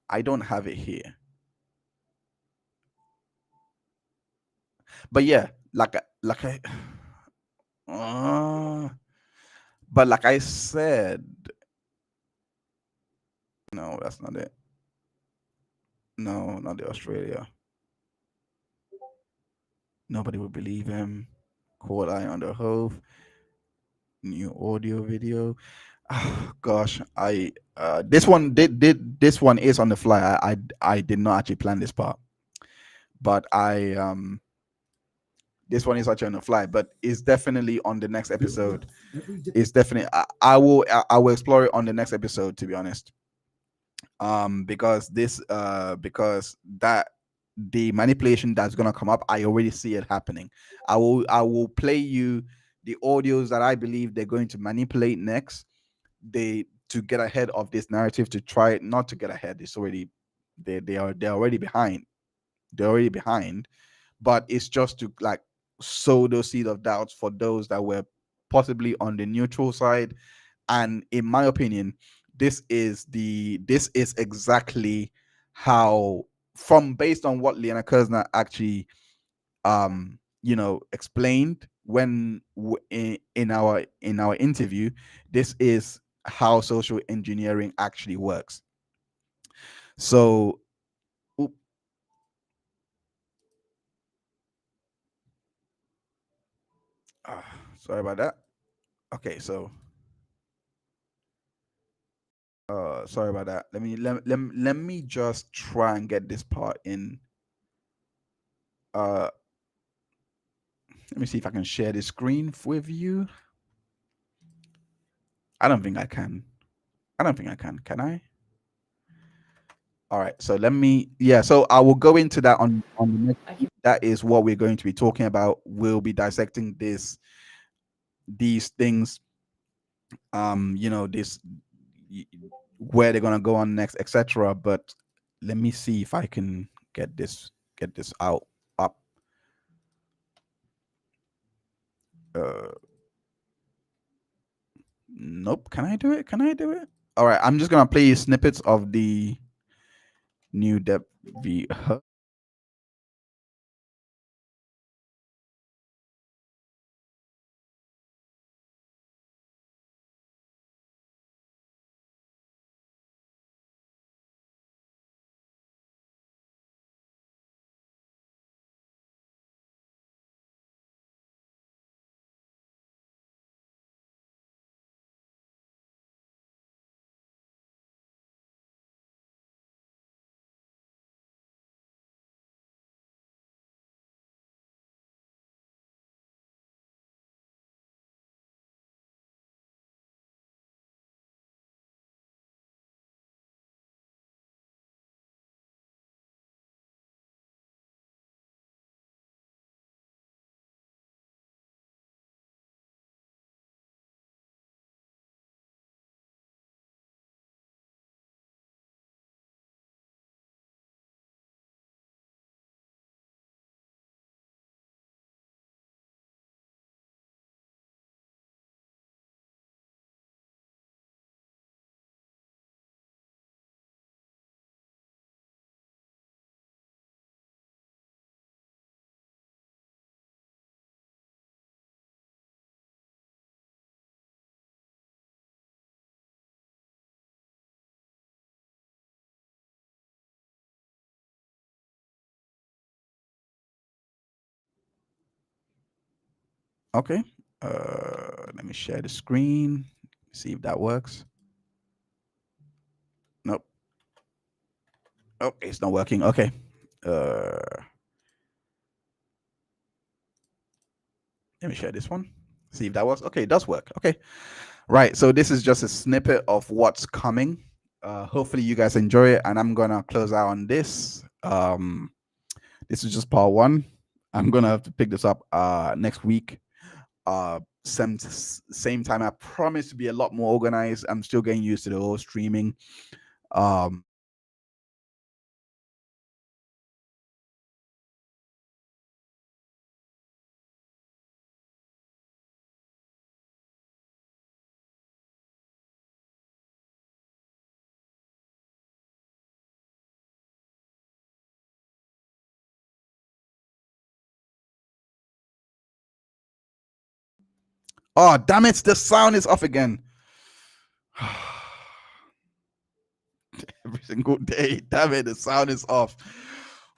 I don't have it here. But yeah, but like I said, no, that's not it. No, not the Australia. Nobody would believe him. Caught eye on the hove. New audio video. Oh, gosh, this one this one is on the fly. I did not actually plan this part, but this one is actually on the fly, but it's definitely on the next episode. It's definitely I will explore it on the next episode, to be honest. Because that the manipulation that's gonna come up, I already see it happening. I will play you the audios that I believe they're going to manipulate next. To get ahead of this narrative, to try not to get ahead. It's already they're already behind. They're already behind, but it's just to like sow those seed of doubts for those that were possibly on the neutral side. And in my opinion, this is exactly how, from based on what Liana Kersner actually explained when in our interview, this is how social engineering actually works. So sorry about that. Okay, so sorry about that. Let me just try and get this part in. Let me see if I can share the screen with you. I don't think I can. Can I? All right, so so I will go into that on the next. That is what we're going to be talking about. We'll be dissecting these things, this, where they're gonna go on next, etc. But let me see if I can get this up. Nope. Can I do it? All right, I'm just gonna play you snippets of the new Dep v. Okay. Let me share the screen. See if that works. Nope. Oh, it's not working. Okay. Let me share this one. See if that works. Okay, it does work. Okay. Right. So this is just a snippet of what's coming. Hopefully you guys enjoy it, and I'm gonna close out on this. This is just part one. I'm gonna have to pick this up next week. Same time. I promise to be a lot more organized. I'm still getting used to the whole streaming. Oh, damn it, the sound is off again. Every single day. Damn it, the sound is off.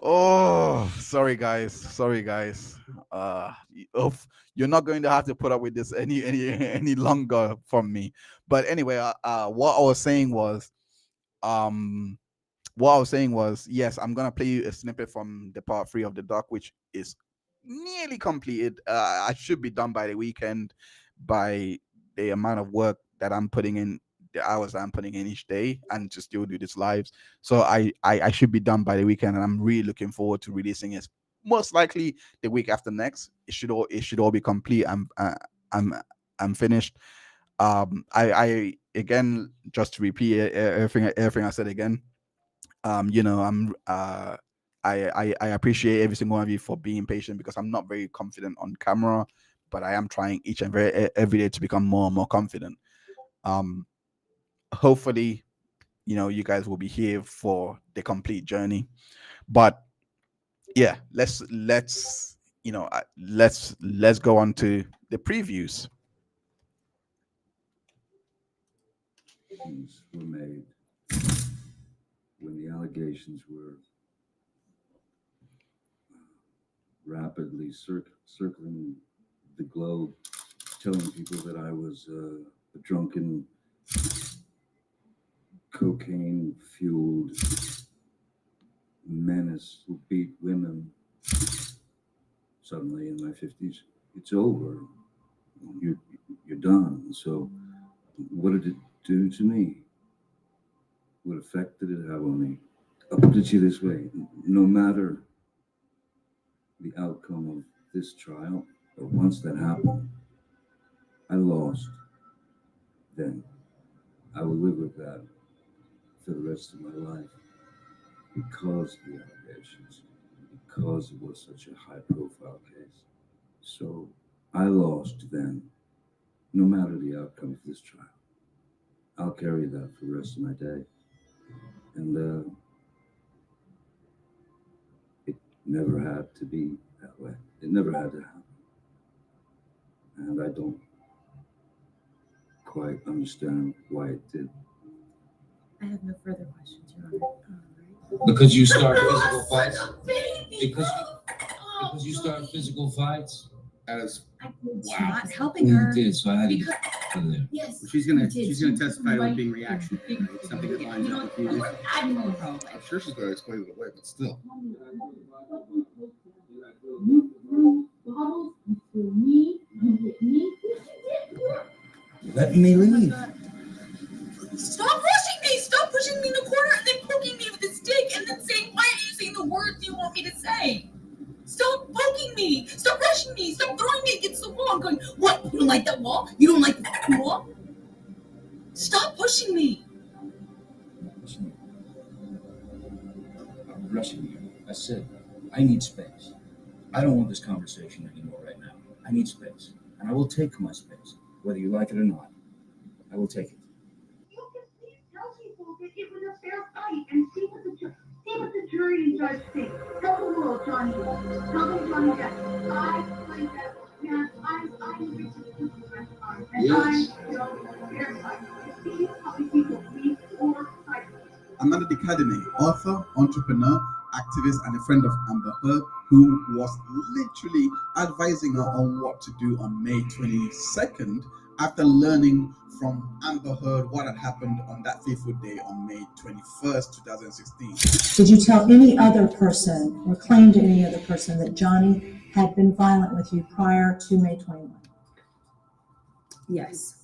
Oh, sorry guys. Sorry guys. You're not going to have to put up with this any longer from me. But anyway, what I was saying was yes, I'm gonna play you a snippet from the part 3 of the doc, which is nearly completed. I should be done by the weekend, by the amount of work that I'm putting in, the hours that I'm putting in each day, and to still do this lives. So I should be done by the weekend, and I'm really looking forward to releasing it. Most likely the week after next. It should all be complete. I'm I'm finished. I again, just to repeat everything I said again. I'm I appreciate every single one of you for being patient, because I'm not very confident on camera, but I am trying each and every day to become more and more confident. Hopefully, you guys will be here for the complete journey. But yeah, let's go on to the previews. These were made when the allegations were rapidly circling the globe, telling people that I was a drunken, cocaine-fueled menace who beat women. Suddenly, in my 50s, it's over. You're done. So, what did it do to me? What effect did it have on me? I'll put it to you this way: no matter the outcome of this trial, or once that happened, I lost. Then I will live with that for the rest of my life, because of the allegations, because it was such a high-profile case. So I lost then, no matter the outcome of this trial. I'll carry that for the rest of my day. And it never had to be that way. It never had to happen. And I don't quite understand why it did. I have no further questions, Your Honor. Because you start physical fights? Because you start physical fights? That is Not helping her. You did, so I had to because- there. Yes. She's gonna you did. testify to it being reactionary, right? Something that lines up with you. I have no problem. I'm sure she's gonna explain it away, but still. Let me leave. Stop rushing me! Stop pushing me in the corner and then poking me with the stick and then saying, why are you saying the words you want me to say? Stop poking me! Stop rushing me! Stop throwing me against the wall! I'm going, what? You don't like that wall? You don't like that wall? Stop pushing me! I'm rushing you. I said, I need space. I don't want this conversation anymore right now. I need space. And I will take my space, whether you like it or not. I will take it. You can please tell people that it was a fair fight and see what the jury and judge think. Tell the world, Johnny. Tell them, Johnny, that I played that. Yeah, I'm Richard Cooper's car. And Yes. I don't fair fight. See how many people leave or fight. Amanda the Academy, author, entrepreneur, activist, and a friend of Amber Heard, who was literally advising her on what to do on May 22nd after learning from Amber Heard what had happened on that fateful day on May 21st, 2016. Did you tell any other person or claim to any other person that Johnny had been violent with you prior to May 21? Yes.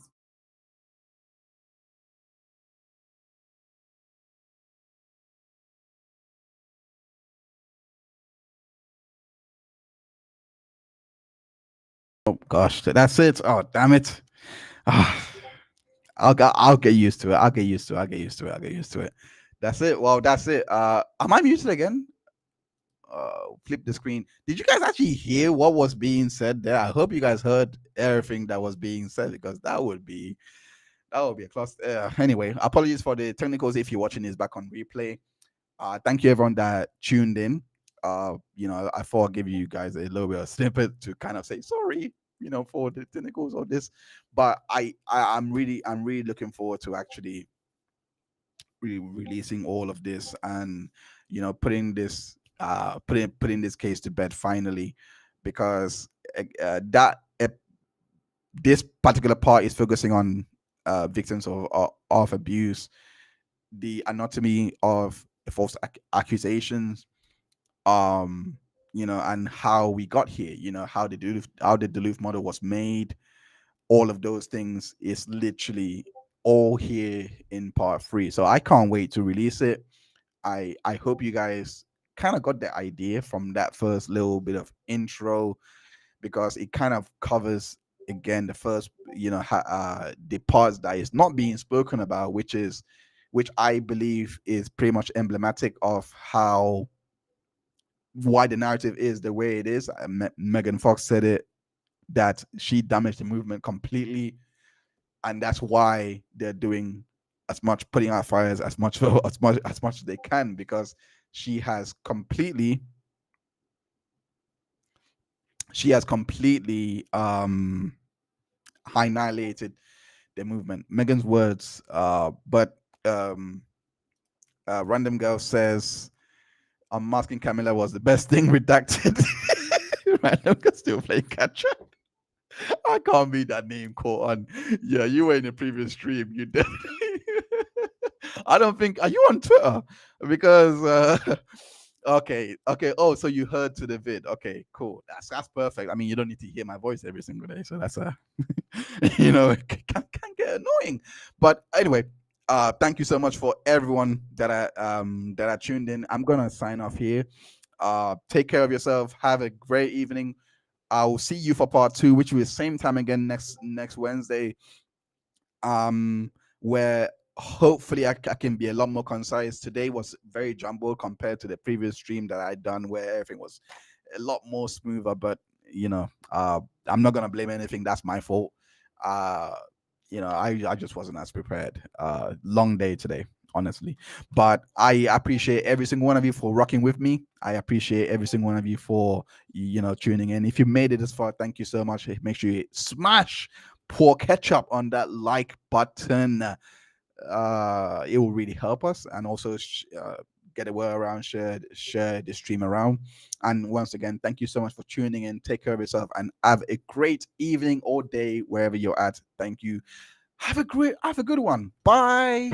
Oh gosh, that's it. Oh damn it. I'll get used to it. I'll get used to it. That's it. Well, that's it. Am I muted again? Flip the screen. Did you guys actually hear what was being said there? I hope you guys heard everything that was being said, because that would be a cluster. Anyway, apologies for the technicals if you're watching this back on replay. Thank you everyone that tuned in. I thought I'd give you guys a little bit of snippet to kind of say sorry, for the technicals of this. But I'm really looking forward to actually releasing all of this and putting this putting this case to bed finally, because this particular part is focusing on victims of abuse, the anatomy of false accusations, and how we got here, how the Duluth model was made. All of those things is literally all here in part 3. So I can't wait to release it. I hope you guys kind of got the idea from that first little bit of intro, because it kind of covers again the first, the parts that is not being spoken about, which I believe is pretty much emblematic of why the narrative is the way it is. Megan Fox said it, that she damaged the movement completely, and that's why they're doing putting out fires as much as they can, because she has completely annihilated the movement. Megan's words. But Random Girl says Unmasking Camilla was the best thing redacted. Random Girl still playing catch up. I can't be that name caught on. Yeah, you were in the previous stream. You definitely. I don't think. Are you on Twitter? Because okay. Oh, so you heard to the vid. Okay, cool. That's perfect. I mean, you don't need to hear my voice every single day, so that's it can get annoying. But anyway, thank you so much for everyone that are tuned in. I'm gonna sign off here. Take care of yourself. Have a great evening. I will see you for part 2, which will be the same time again next Wednesday. Where hopefully I can be a lot more concise. Today was very jumbled compared to the previous stream that I'd done, where everything was a lot more smoother. But I'm not gonna blame anything. That's my fault. you know, I just wasn't as prepared. Long day today, honestly. But I appreciate every single one of you for rocking with me. I appreciate every single one of you for, you know, tuning in. If you made it this far, thank you so much. Make sure you smash, pour ketchup on that like button. It will really help us, and also get the word around, share the stream around. And once again, thank you so much for tuning in. Take care of yourself and have a great evening or day wherever you're at. Thank you. Have a good one. Bye.